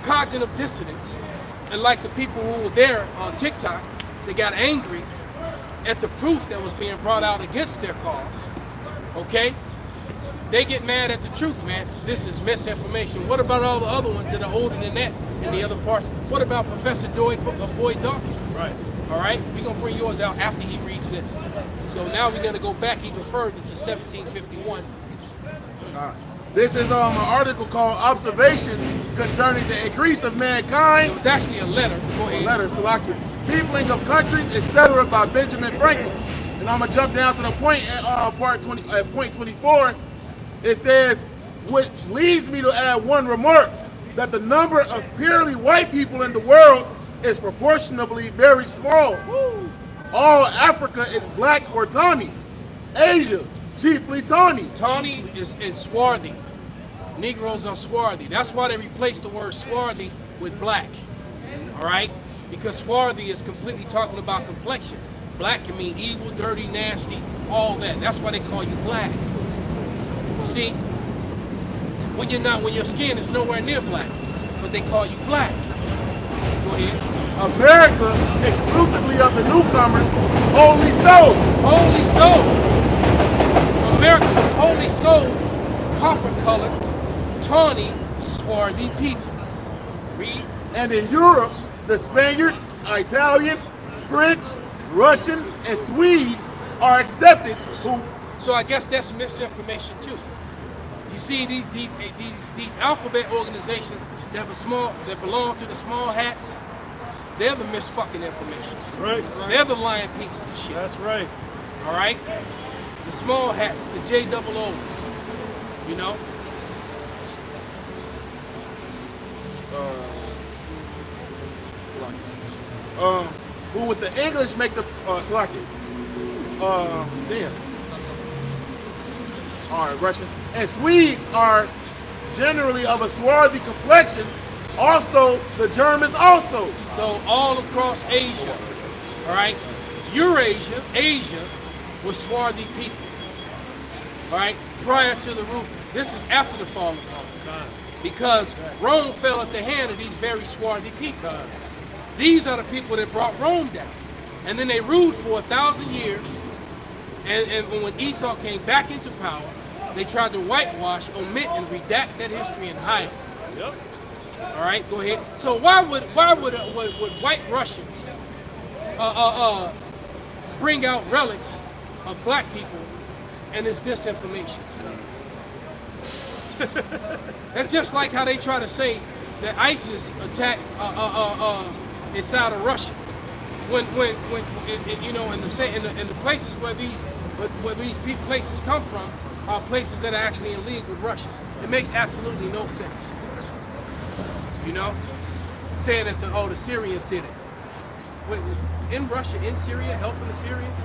cognitive dissonance, and like the people who were there on TikTok, they got angry at the proof that was being brought out against their cause. Okay? They get mad at the truth, man. This is misinformation. What about all the other ones that are older than that in the other parts? What about Professor Boyd Dawkins? Right. All right? We're going to bring yours out after he reads this. So now we're going to go back even further to 1751. This is an article called Observations Concerning the Increase of Mankind. It was actually a letter. Go ahead. A letter, Salakia. Peopling of Countries, etc. by Benjamin Franklin. And I'm going to jump down to the point at point 24. It says, which leads me to add one remark, that the number of purely white people in the world is proportionally very small. Woo. All Africa is black or tawny. Asia, chiefly tawny. Tawny is swarthy. Negroes are swarthy. That's why they replaced the word swarthy with black. All right? Because swarthy is completely talking about complexion. Black can mean evil, dirty, nasty, all that. That's why they call you black. See, when your skin is nowhere near black, but they call you black. Go ahead. America, exclusively of the newcomers, wholly sold. Wholly sold. America was wholly sold, copper-colored, tawny, swarthy people. Read. And in Europe, the Spaniards, Italians, French, Russians, and Swedes are accepted. So I guess that's misinformation too. You see, these alphabet organizations that belong to the small hats, they're the misfucking information. That's right. They're the lying pieces of shit. That's right. All right? The small hats, the JOOs, you know? Who with the English make the Slovakia. Damn. All right, Russians. And Swedes are generally of a swarthy complexion. Also, the Germans also. So all across Asia, all right? Eurasia, Asia, was swarthy people. All right? Prior to the root. This is after the fall of Rome. Because Rome fell at the hand of these very swarthy people. These are the people that brought Rome down. And then they ruled for 1,000 years. And when Esau came back into power, they tried to whitewash, omit, and redact that history and hide it. Yep. All right, go ahead. So why would white Russians bring out relics of black people and it's disinformation? That's just like how they try to say that ISIS attacked inside of Russia. When you know, in the places where these places come from are places that are actually in league with Russia. It makes absolutely no sense. You know, saying that the Syrians did it. Wait, in Russia, in Syria, helping the Syrians.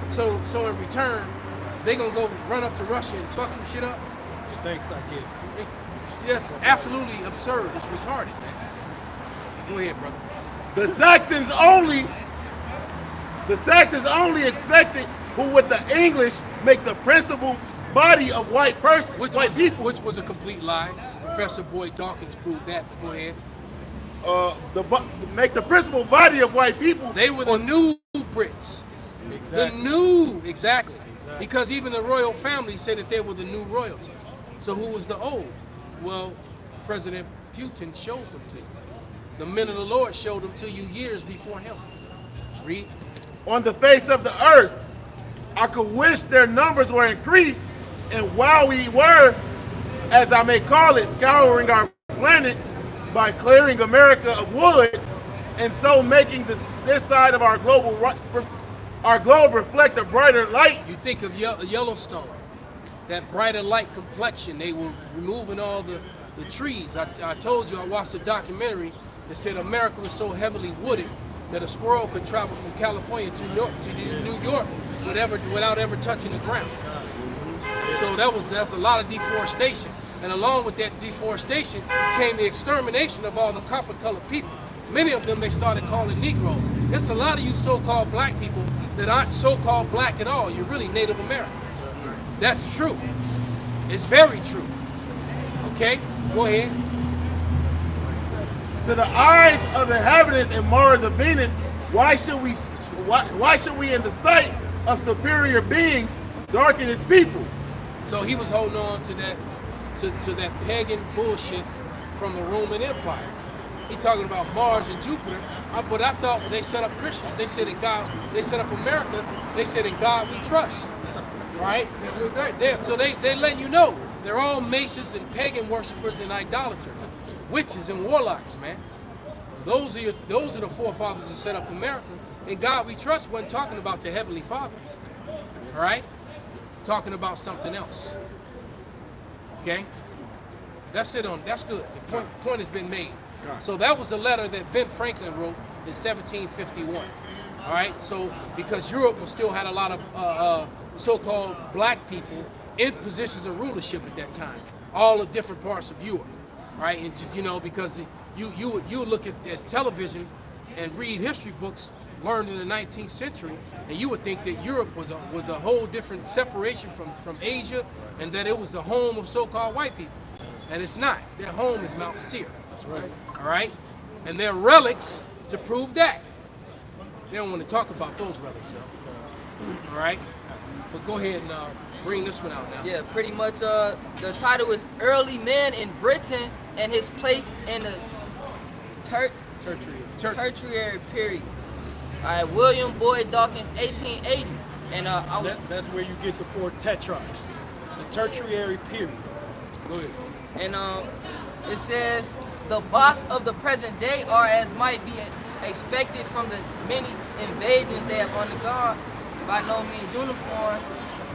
So in return, they gonna go run up to Russia and fuck some shit up. Thanks, I get. It's absolutely absurd. It's retarded, man. Go ahead, brother. The Saxons only expected, who with the English make the principal body of white people. Which was a complete lie. Professor Boyd Dawkins proved that. Go ahead. Make the principal body of white people. They were the new Brits. Exactly. Exactly. Because even the royal family said that they were the new royalty. So who was the old? Well, President Putin showed them to you. The men of the Lord showed them to you years before him. Read. On the face of the earth, I could wish their numbers were increased, and while we were, as I may call it, scouring our planet by clearing America of woods, and so making this side of our globe reflect a brighter light. You think of Yellowstone, that brighter light complexion. They were removing all the trees. I told you I watched a documentary that said America was so heavily wooded that a squirrel could travel from California to New York without ever touching the ground. So that's a lot of deforestation. And along with that deforestation came the extermination of all the copper-colored people. Many of them they started calling Negroes. It's a lot of you so-called black people that aren't so-called black at all. You're really Native Americans. That's true. It's very true. Okay, go ahead. To the eyes of inhabitants in Mars or Venus, why should we in the sight of superior beings darken his people? So he was holding on to that to that pagan bullshit from the Roman Empire. He talking about Mars and Jupiter, but I thought when they set up Christians, they said in God, they set up America, they said in God we trust, right? So they letting you know they're all Masons and pagan worshipers and idolaters, witches and warlocks, man. Those are the forefathers that set up America. And God we trust wasn't talking about the Heavenly Father, all right? It's talking about something else. Okay, that's good. The point has been made. So that was a letter that Ben Franklin wrote in 1751. All right. So because Europe still had a lot of so-called black people in positions of rulership at that time, all of different parts of Europe. All right, and because you would look at television and read history books learned in the 19th century, and you would think that Europe was a whole different separation from Asia, and that it was the home of so-called white people. And it's not. Their home is Mount Seir. That's right. All right? And they're relics to prove that. They don't want to talk about those relics, though. All right? But go ahead and bring this one out now. Yeah, pretty much the title is Early Man in Britain and His Place in the Tertiary Period. All right, William Boyd Dawkins, 1880. And that's where you get the 4 tetrarchs, the tertiary period. Go ahead. And it says, the boss of the present day are as might be expected from the many invasions they have undergone, by no means uniform,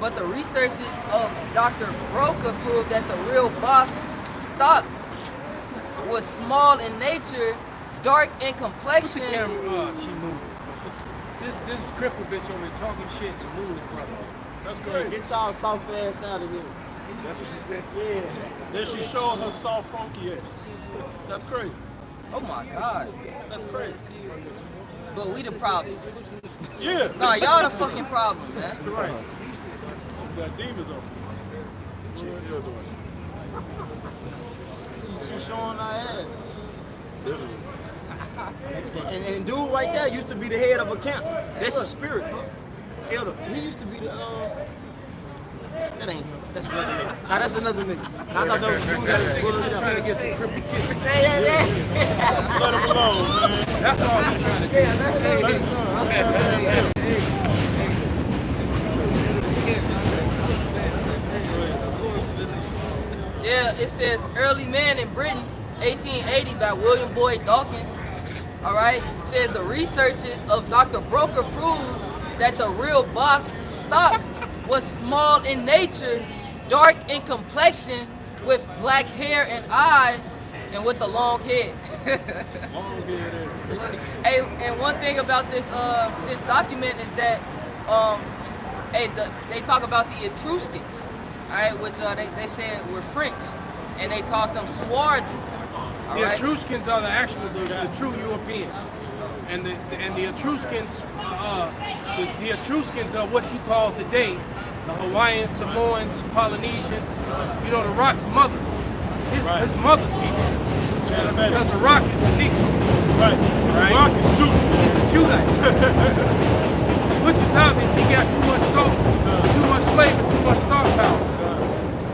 but the researches of Dr. Broca prove that the real boss stock was small in nature, dark in complexion. The camera, she moved. This cripple bitch over here talking shit and moving the brothers. That's great. Get y'all soft ass out of here. That's what she said? Yeah. Then she showed her soft, funky ass. That's crazy. Oh my God. That's crazy. But we the problem. Yeah. Nah, y'all the fucking problem, man. Right. We got demons on. She's still doing it. She's showing her ass. Literally. And dude right there used to be the head of a camp. That's the spirit, bro. Elder. He used to be the that ain't him. That's another nigga. Nah, that's another nigga. Nah, I thought that was a dude. That nigga just trying to get some cripple kid. Yeah. Let him alone, man. That's all he's trying to do. Yeah, that's Yeah, it says Early Man in Britain, 1880 by William Boyd Dawkins. All right, it says the researches of Dr. Broca prove that the real boss stock was small in nature, dark in complexion, with black hair and eyes, and with a long head. Long head. Hey, and one thing about this this document is that they talk about the Etruscans, all right, which they said were French, and they called them swarthy. The Etruscans are the true Europeans, and the Etruscans the Etruscans are what you call today the Hawaiians, Samoans, Polynesians. You know, the Rock's mother, his mother's people. Because the Rock is a Negro. Right. The Rock is Jew. He's a Judite. Which is obvious. He got too much salt, too much flavor, too much star power.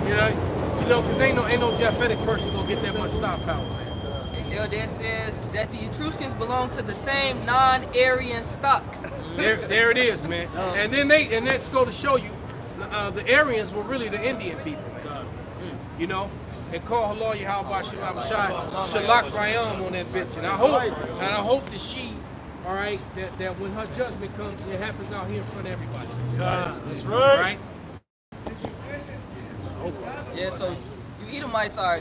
You know, because ain't no Japhetic person gonna get that much star power, man. Elder says that the Etruscans belong to the same non-Aryan stock. There it is, man. And then let's go to show you, the Aryans were really the Indian people, man. You know, and call Halal Yahweh Shai Shalak Rayam on that bitch. And I hope that she, all right, that when her judgment comes, it happens out here in front of everybody. That's right. Right? Yeah, so you Edomites are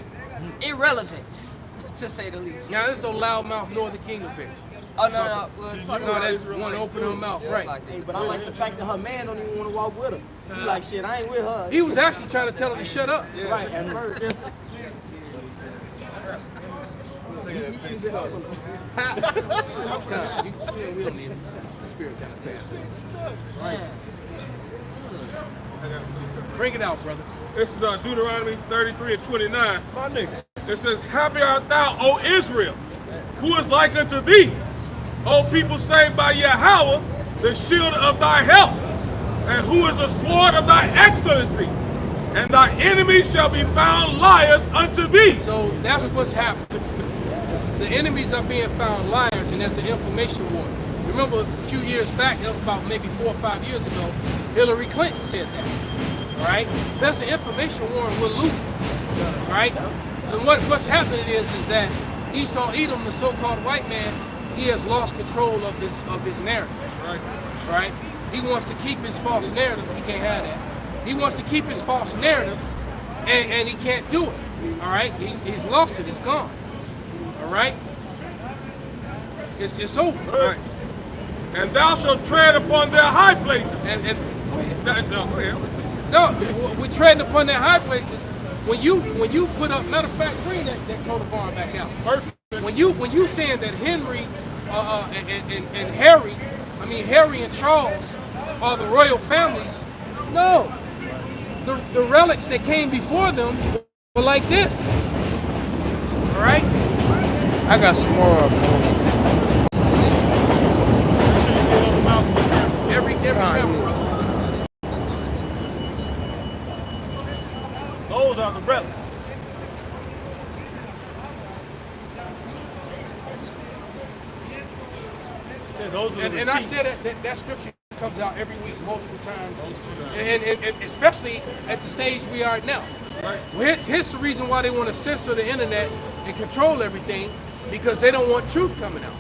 irrelevant, to say the least. Now this old loudmouth Northern Kingdom bitch. Oh, no. We're talking about that's one open her mouth, right. Hey, but I like the fact that her man don't even want to walk with her. He like, shit, I ain't with her. He was actually trying to tell her to shut up. Yeah. Right, at first. We don't need spirit kind of fast. Right. Bring it out, brother. This is Deuteronomy 33 and 29. My nigga. It says, happy art thou, O Israel, who is like unto thee, O people saved by Yahweh, the shield of thy help, and who is the sword of thy excellency, and thy enemies shall be found liars unto thee. So that's what's happening. The enemies are being found liars, and there's an information war. Remember a few years back, that was about maybe 4 or 5 years ago, Hillary Clinton said that, right? There's an information war and we're losing, right? And what's happening is that Esau Edom, the so-called white man, he has lost control of his narrative. That's right. Right? He wants to keep his false narrative. He can't have that. He wants to keep his false narrative, and he can't do it. All right? He's lost it. It's gone. All right? It's over. Right. And thou shalt tread upon their high places. And go ahead. No, go ahead. No, we're treading upon their high places. When you put up, matter of fact, bring that coat of arms back out. Perfect. When you saying that Henry and Harry, Harry and Charles are the royal families, no. The relics that came before them were like this. All right? I got some more of them. Every camera, brother. Those are the relics. Said those are the And I receipts. said that scripture comes out every week, multiple times, and especially at the stage we are now. Right. Well, here's the reason why they want to censor the internet and control everything, because they don't want truth coming out.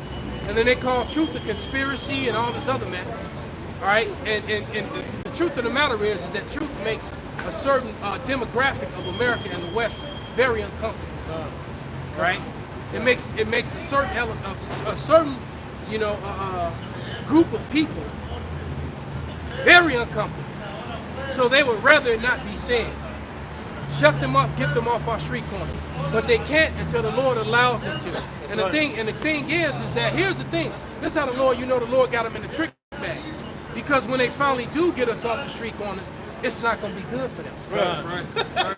And then they call truth a conspiracy and all this other mess. All right, and the truth of the matter is that truth makes a certain demographic of America and the West very uncomfortable. Right? It makes a certain element of a certain group of people very uncomfortable. So they would rather not be said. Shut them up, get them off our street corners. But they can't until the Lord allows them to. And the thing is that here's the thing. This is how the Lord got them in the trick bag. Because when they finally do get us off the street corners, it's not going to be good for them. Right.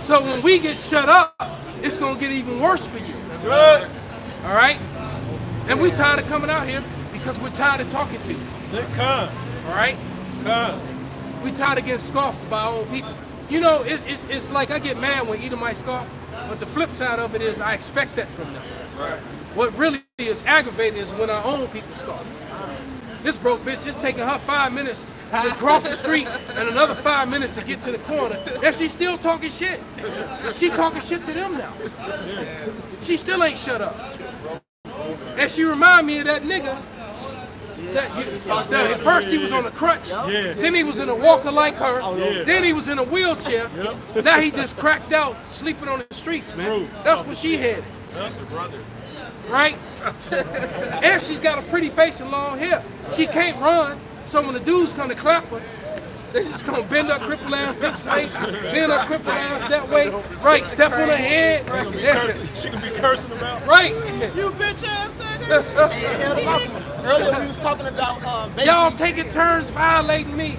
So when we get shut up, it's going to get even worse for you. That's right. All right? And we tired of coming out here because we're tired of talking to you. They're kind. All right? Kind. We tired of getting scoffed by our own people. You know, it's like I get mad when Edomites scoff, but the flip side of it is I expect that from them. Right. What really is aggravating is when our own people scoff. This broke bitch, it's taking her 5 minutes to cross the street and another 5 minutes to get to the corner, and she's still talking shit. She talking shit to them now. She still ain't shut up. And she remind me of that nigga. At first he was on a crutch, then he was in a walker like her, then he was in a wheelchair, now he just cracked out sleeping on the streets, man. That's what she had. That's her brother. Right? And she's got a pretty face and long hair. She can't run, so when the dudes come to clap her, they just gonna bend her crippled ass this way, bend her crippled ass that way, right, step on her head. She can be cursing about. Right. You bitch ass nigga. Earlier we was talking about y'all taking turns violating me.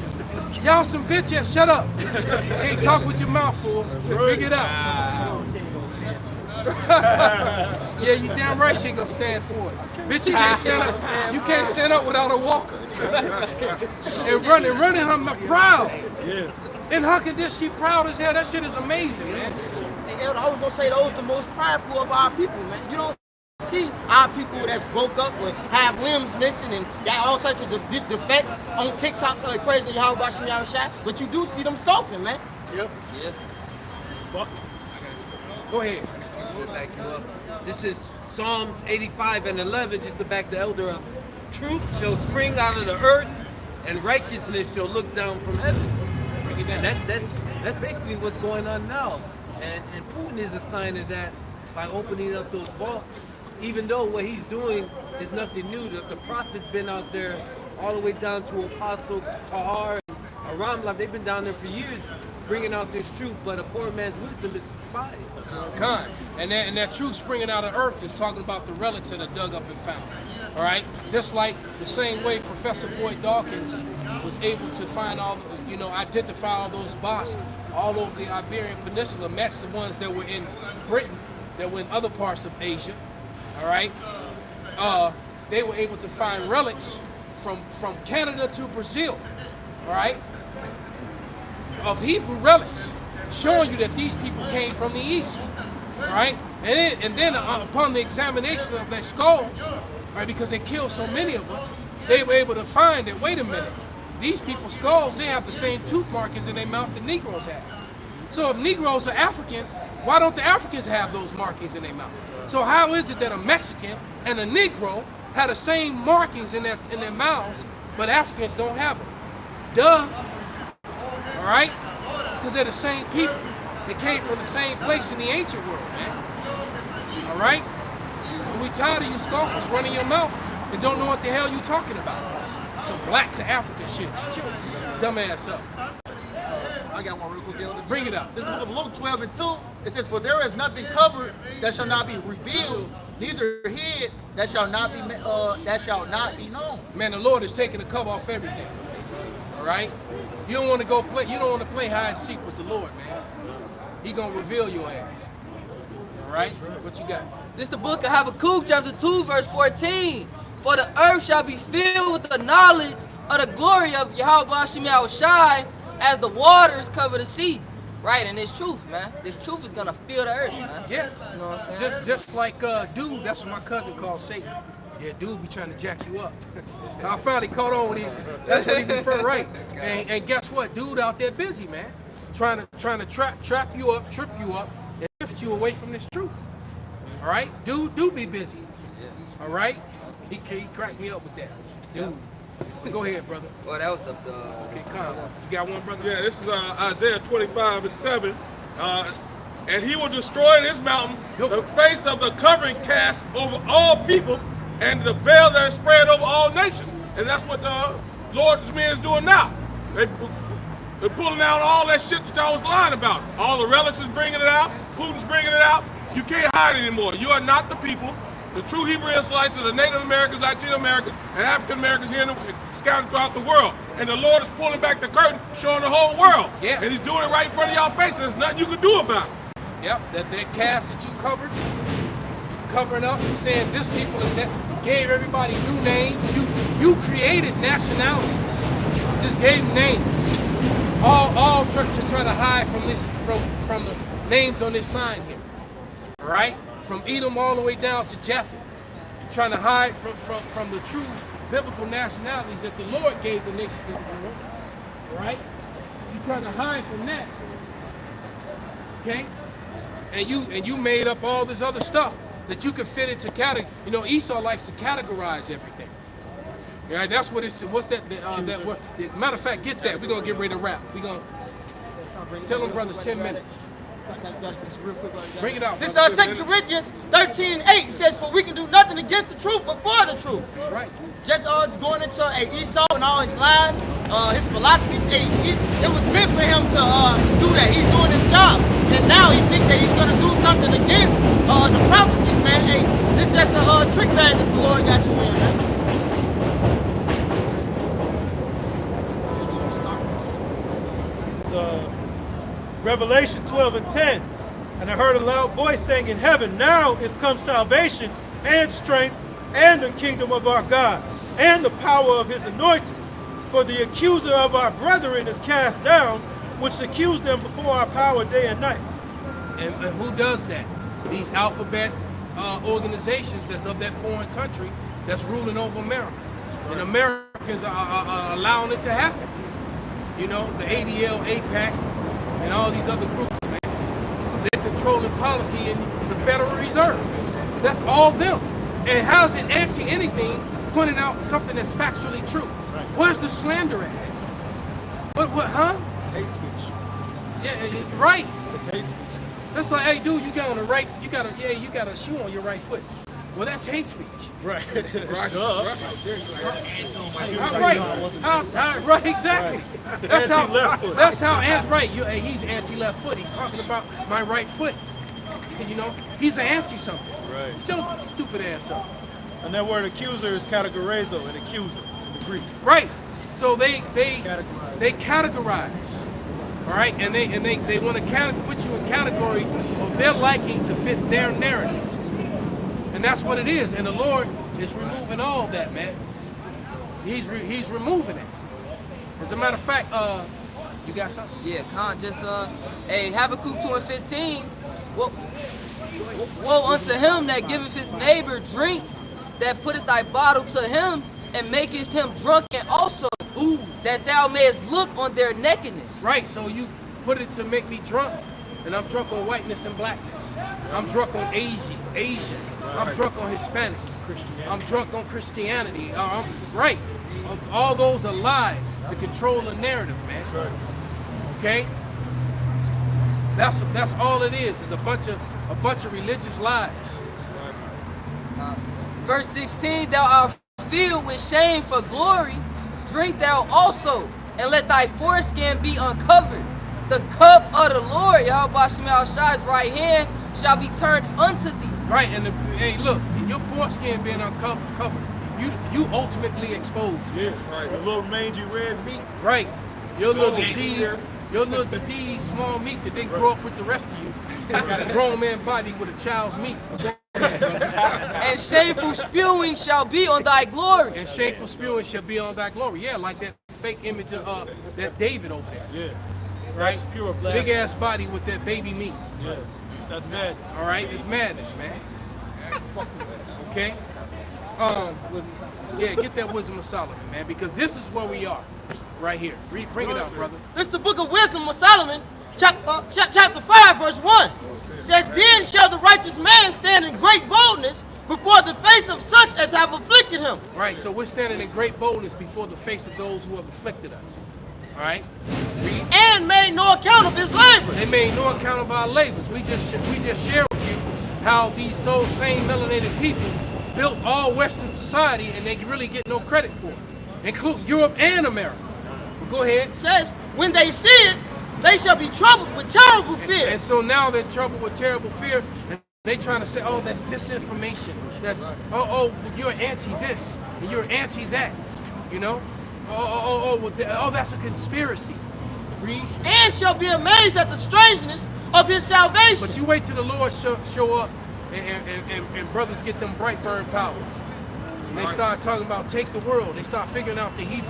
Y'all some bitches. Shut up. Can't talk with your mouth full. Figure it out. Yeah, you damn right she ain't gonna stand for it. Bitch, you can't stand up. You can't stand up without a walker. and running, I'm proud. Yeah. And how can this? She proud as hell. That shit is amazing, man. Hey, Elder, I was gonna say those the most prideful of our people, man. You don't see our people that's broke up or have limbs missing and got all types of defects on TikTok praising Yahweh Bashim Yahushua, but you do see them scoffing, man. Yep. Yeah. Fuck. Go ahead. Back you up. This is Psalms 85 and 11, just to back the elder up. Truth shall spring out of the earth, and righteousness shall look down from heaven. And that's basically what's going on now. And Putin is a sign of that by opening up those vaults. Even though what he's doing is nothing new. The prophet's been out there all the way down to Apostle Tahar and Aramla. They've been down there for years bringing out this truth, but a poor man's wisdom is despised. Con. And that truth springing out of earth is talking about the relics that are dug up and found. All right? Just like the same way Professor Boyd Dawkins was able to find identify all those bosques all over the Iberian Peninsula, match the ones that were in Britain, that were in other parts of Asia. All right? They were able to find relics from Canada to Brazil. All right? Of Hebrew relics, showing you that these people came from the east, right? And then upon the examination of their skulls, right, because they killed so many of us, they were able to find that, wait a minute, these people's skulls, they have the same tooth markings in their mouth that Negroes have. So if Negroes are African, why don't the Africans have those markings in their mouth? So how is it that a Mexican and a Negro have the same markings in their mouths, but Africans don't have them? Duh. All right? It's because they're the same people. They came from the same place in the ancient world, man. All right? And we tired of you scoffers running your mouth and don't know what the hell you talking about. Some black to African shit. Shut your dumbass up. I got one real quick, Elder. Bring it up. This is the book of Luke 12 and 2. It says, "For there is nothing covered that shall not be revealed, neither hid that shall not be known." Man, the Lord is taking the cover off everything. All right? You don't want to play hide and seek with the Lord, man. He gonna reveal your ass. All right? What you got? This the book of Habakkuk, chapter 2, verse 14. For the earth shall be filled with the knowledge of the glory of Yahweh Bashim Yahushai as the waters cover the sea. Right, and this truth, man. This truth is gonna fill the earth, man. Yeah. You know what I'm saying? Just like dude, that's what my cousin called Satan. Yeah, dude be trying to jack you up. I finally caught on with him. That's what he prefer, right? And guess what? Dude out there busy, man. Trying to trap you up, trip you up, and lift you away from this truth. All right? Dude do be busy. All right? He cracked me up with that. Dude. Go ahead, brother. Well, that was the Okay, come on. You got one, brother? Yeah, this is Isaiah 25 and 7. And he will destroy in his mountain the face of the covering cast over all people and the veil that is spread over all nations. And that's what the Lord's men is doing now. They're pulling out all that shit that y'all was lying about. All the relics is bringing it out. Putin's bringing it out. You can't hide anymore. You are not the people. The true Hebrew Israelites are the Native Americans, Latino Americans, and African Americans here scattered throughout the world. And the Lord is pulling back the curtain, showing the whole world. Yeah. And he's doing it right in front of y'all faces. There's nothing you can do about it. Yep, that cast that you covering up and saying this people is that, gave everybody new names. You created nationalities. Just gave them names. All to try to hide from this from the names on this sign here. All right? From Edom all the way down to Japheth, trying to hide from the true biblical nationalities that the Lord gave the nations of the world. All right? You're trying to hide from that. Okay? And you made up all this other stuff that you could fit into category. You know, Esau likes to categorize everything. All right, that's what it's. What's that? That word? Matter of fact, get that. We're gonna get ready to wrap. We're gonna tell them brothers 10 minutes. Bring it out. This 2 Corinthians 13:8 says, "For we can do nothing against the truth, but for the truth." That's right. Just going into Esau and all his lies, his philosophies. It was meant for him to do that. He's doing his job, and now he thinks that he's going to do something against the prophecies, man. Hey, this is just a trick bag that the Lord got you in, man. Revelation 12:10. And I heard a loud voice saying in heaven, now is come salvation and strength and the kingdom of our God and the power of his anointed. For the accuser of our brethren is cast down, which accused them before our power day and night. And who does that? These alphabet organizations that's of that foreign country that's ruling over America. And Americans are allowing it to happen. You know, the ADL, APAC, and all these other groups, man. They're controlling policy in the Federal Reserve. That's all them. And how's it anti anything pointing out something that's factually true? Right. Where's the slander at, man? What, huh? It's hate speech. Yeah, right. It's hate speech. That's like, hey, dude, you got on the right, you got a shoe on your right foot. Well, that's hate speech. Right. Right. Right, exactly. Right. That's Anti-left foot. That's how right. He's anti-left foot. He's talking about my right foot. You know, he's an anti-something. Right. Still stupid ass something. And that word accuser is categorizo, an accuser in the Greek. Right. So they categorize. All right, and they want to put you in categories of their liking to fit their narrative. And that's what it is. And the Lord is removing all of that, man. He's removing it. As a matter of fact, you got something? Yeah, just hey, Habakkuk 2:15. Woe unto him that giveth his neighbor drink, that putteth thy bottle to him, and makest him drunken also. Ooh. That thou mayest look on their nakedness. Right, so you put it to make me drunk. And I'm drunk on whiteness and blackness. I'm drunk on Asian. I'm drunk on Hispanic. I'm drunk on Christianity. Right. All those are lies to control the narrative, man. Okay? That's all it is a bunch of religious lies. Verse 16, thou art filled with shame for glory, drink thou also, and let thy foreskin be uncovered. The cup of the Lord, Yahweh Shai's right hand, shall be turned unto thee. Right, and hey, look, in your foreskin being uncovered, you ultimately exposed. Yes, right. The little mangy red meat. Right. Your little disease, small meat that didn't grow up with the rest of you. Got a grown man body with a child's meat. And shameful spewing shall be on thy glory. And shameful spewing shall be on thy glory. Yeah, like that fake image of that David over there. Yeah. Right? That's pure blasphemy. Big ass body with that baby meat. Yeah. That's madness. All right, it's madness, man. Okay? Yeah, get that wisdom of Solomon, man, because this is where we are. Right here. Bring it out, brother. This is the book of wisdom of Solomon, chapter 5, verse 1. It says, then shall the righteous man stand in great boldness before the face of such as have afflicted him. Right, so we're standing in great boldness before the face of those who have afflicted us. All right? And made no account of his labor. They made no account of our labors. We just shared with you how these same melanated people built all Western society, and they really get no credit for it, including Europe and America. But go ahead. It says, when they see it, they shall be troubled with terrible fear. And so now they're troubled with terrible fear, and they trying to say, oh, that's disinformation. That's, oh, you're anti this, and you're anti that, you know? Oh, that's a conspiracy. Read. And shall be amazed at the strangeness of his salvation. But you wait till the Lord show up and brothers get them bright burn powers. And they start talking about take the world. They start figuring out the Hebrew.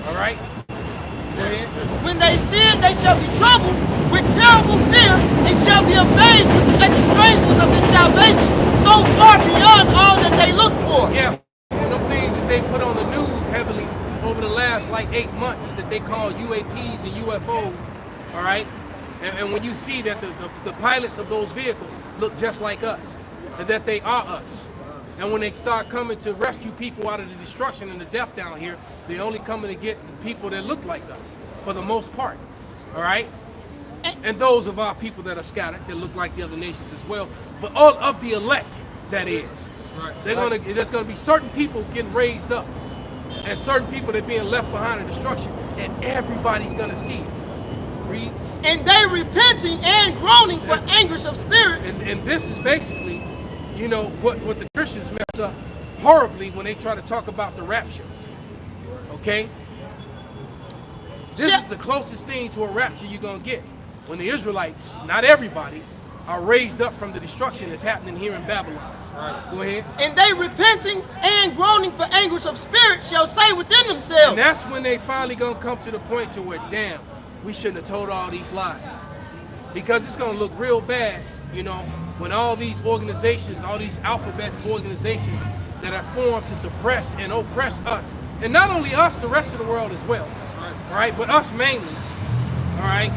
All right? Go ahead. When they see it, they shall be troubled with terrible fear and shall be amazed at the strangeness of his salvation, so far beyond all that they look for. Yeah, for them things that they put on the news heavily over the last like 8 months that they call UAPs and UFOs, all right? And when you see that the pilots of those vehicles look just like us, and that they are us, and when they start coming to rescue people out of the destruction and the death down here, they're only coming to get the people that look like us, for the most part, all right? And those of our people that are scattered, that look like the other nations as well, but all of the elect, that is. There's gonna be certain people getting raised up, and certain people that are being left behind in destruction, and everybody's gonna see it. Read. And they repenting and groaning for anguish of spirit. And this is basically, you know, what the Christians mess up horribly when they try to talk about the rapture. Okay? This is the closest thing to a rapture you're gonna get. when the Israelites, not everybody, are raised up from the destruction that's happening here in Babylon. Right. Go ahead. And they repenting and groaning for anguish of spirit shall say within themselves. And that's when they finally gonna come to the point to where, damn, we shouldn't have told all these lies. Because it's gonna look real bad, you know, when all these organizations, all these alphabet organizations that are formed to suppress and oppress us, and not only us, the rest of the world as well. That's right. All right, but us mainly. All right,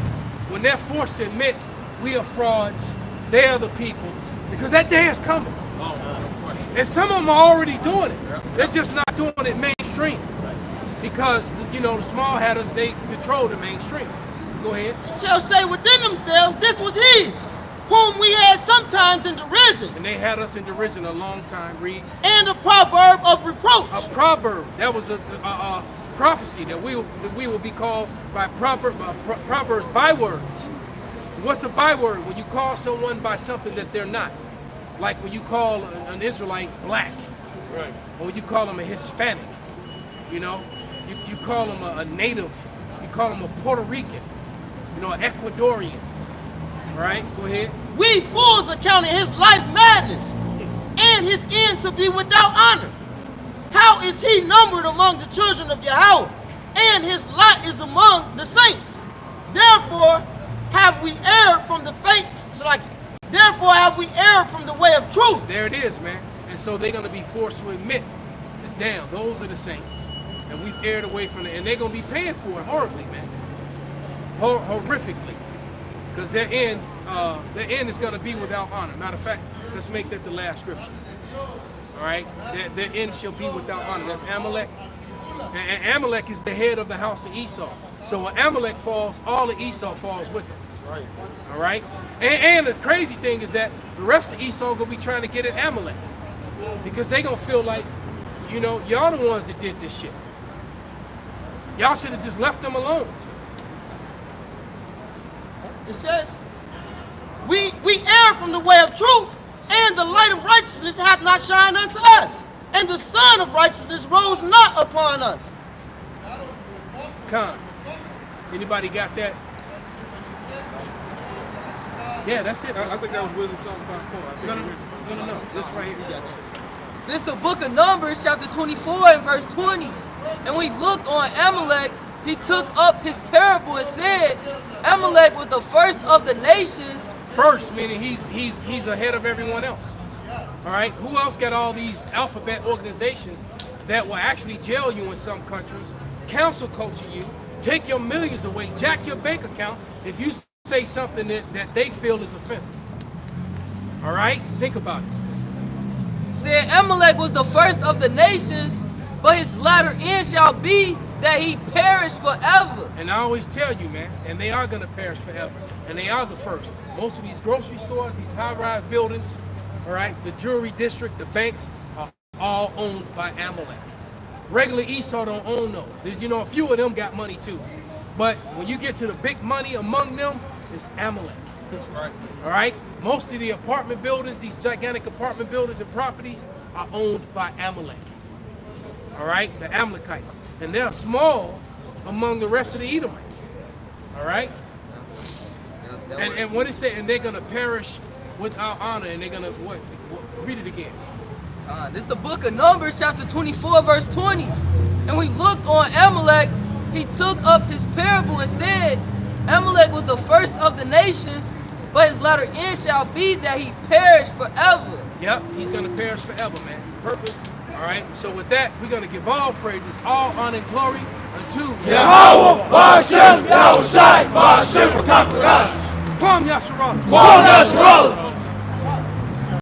when they're forced to admit we are frauds, they are the people, because that day is coming. Oh, no question. And some of them are already doing it. Yeah. They're just not doing it mainstream. Right. Because, you know, the small hatters, they control the mainstream. Go ahead. Shall say within themselves, this was he, whom we had sometimes in derision. And they had us in derision a long time, read. And a proverb of reproach. A proverb, that was a prophecy that we will be called by Proverbs bywords. What's a byword? When you call someone by something that they're not. Like when you call an Israelite black. Right. Or when you call them a Hispanic. You know, you call them a native. You call them a Puerto Rican. You know, an Ecuadorian. Right? Go ahead. We fools accounted his life madness, and his end to be without honor. How is he numbered among the children of Yahweh, and his lot is among the saints? Therefore have we erred from the faith. Therefore have we erred from the way of truth. There it is, man. And so they're going to be forced to admit that, damn, those are the saints, and we've erred away from it, and they're going to be paying for it horribly, man, horrifically. Because their end is going to be without honor. Matter of fact, let's make that the last scripture. All right? Their end shall be without honor. That's Amalek. And Amalek is the head of the house of Esau. So when Amalek falls, all of Esau falls with him. Right. All right? And the crazy thing is that the rest of Esau going to be trying to get at Amalek. Because they going to feel like, you know, y'all the ones that did this shit. Y'all should have just left them alone. It says, we erred from the way of truth, and the light of righteousness hath not shined unto us, and the sun of righteousness rose not upon us. Con, anybody got that? Yeah, that's it. I think that was Wisdom Psalm 5:4. No. This right here, we got that. This the book of Numbers, chapter 24 and verse 20. And we looked on Amalek, he took up his parable and said, Amalek was the first of the nations. First, meaning he's ahead of everyone else. All right, who else got all these alphabet organizations that will actually jail you in some countries, cancel culture you, take your millions away, jack your bank account if you say something that they feel is offensive. All right, think about it. Said Amalek was the first of the nations, but his latter end shall be that he perish forever. And I always tell you, man, and they are going to perish forever. And they are the first. Most of these grocery stores, these high-rise buildings, all right, the jewelry district, the banks are all owned by Amalek. Regular Esau don't own those. There's, you know, a few of them got money too. But when you get to the big money among them, it's Amalek. That's right. All right? Most of the apartment buildings, these gigantic apartment buildings and properties are owned by Amalek. All right? The Amalekites. And they're small among the rest of the Edomites. All right? And what it say? And they're going to perish without honor. And they're going to, what? Read it again. This is the book of Numbers, chapter 24, verse 20. And we looked on Amalek, he took up his parable and said, Amalek was the first of the nations, but his latter end shall be that he perish forever. Yep, he's going to perish forever, man. Perfect. All right, so with that, we're going to give all praises, all honor and glory unto Yahweh, Ba'ashem, Yahushai, Ba'ashem, Rakakurash. Kwam Yasharala. Kwam Yasharala.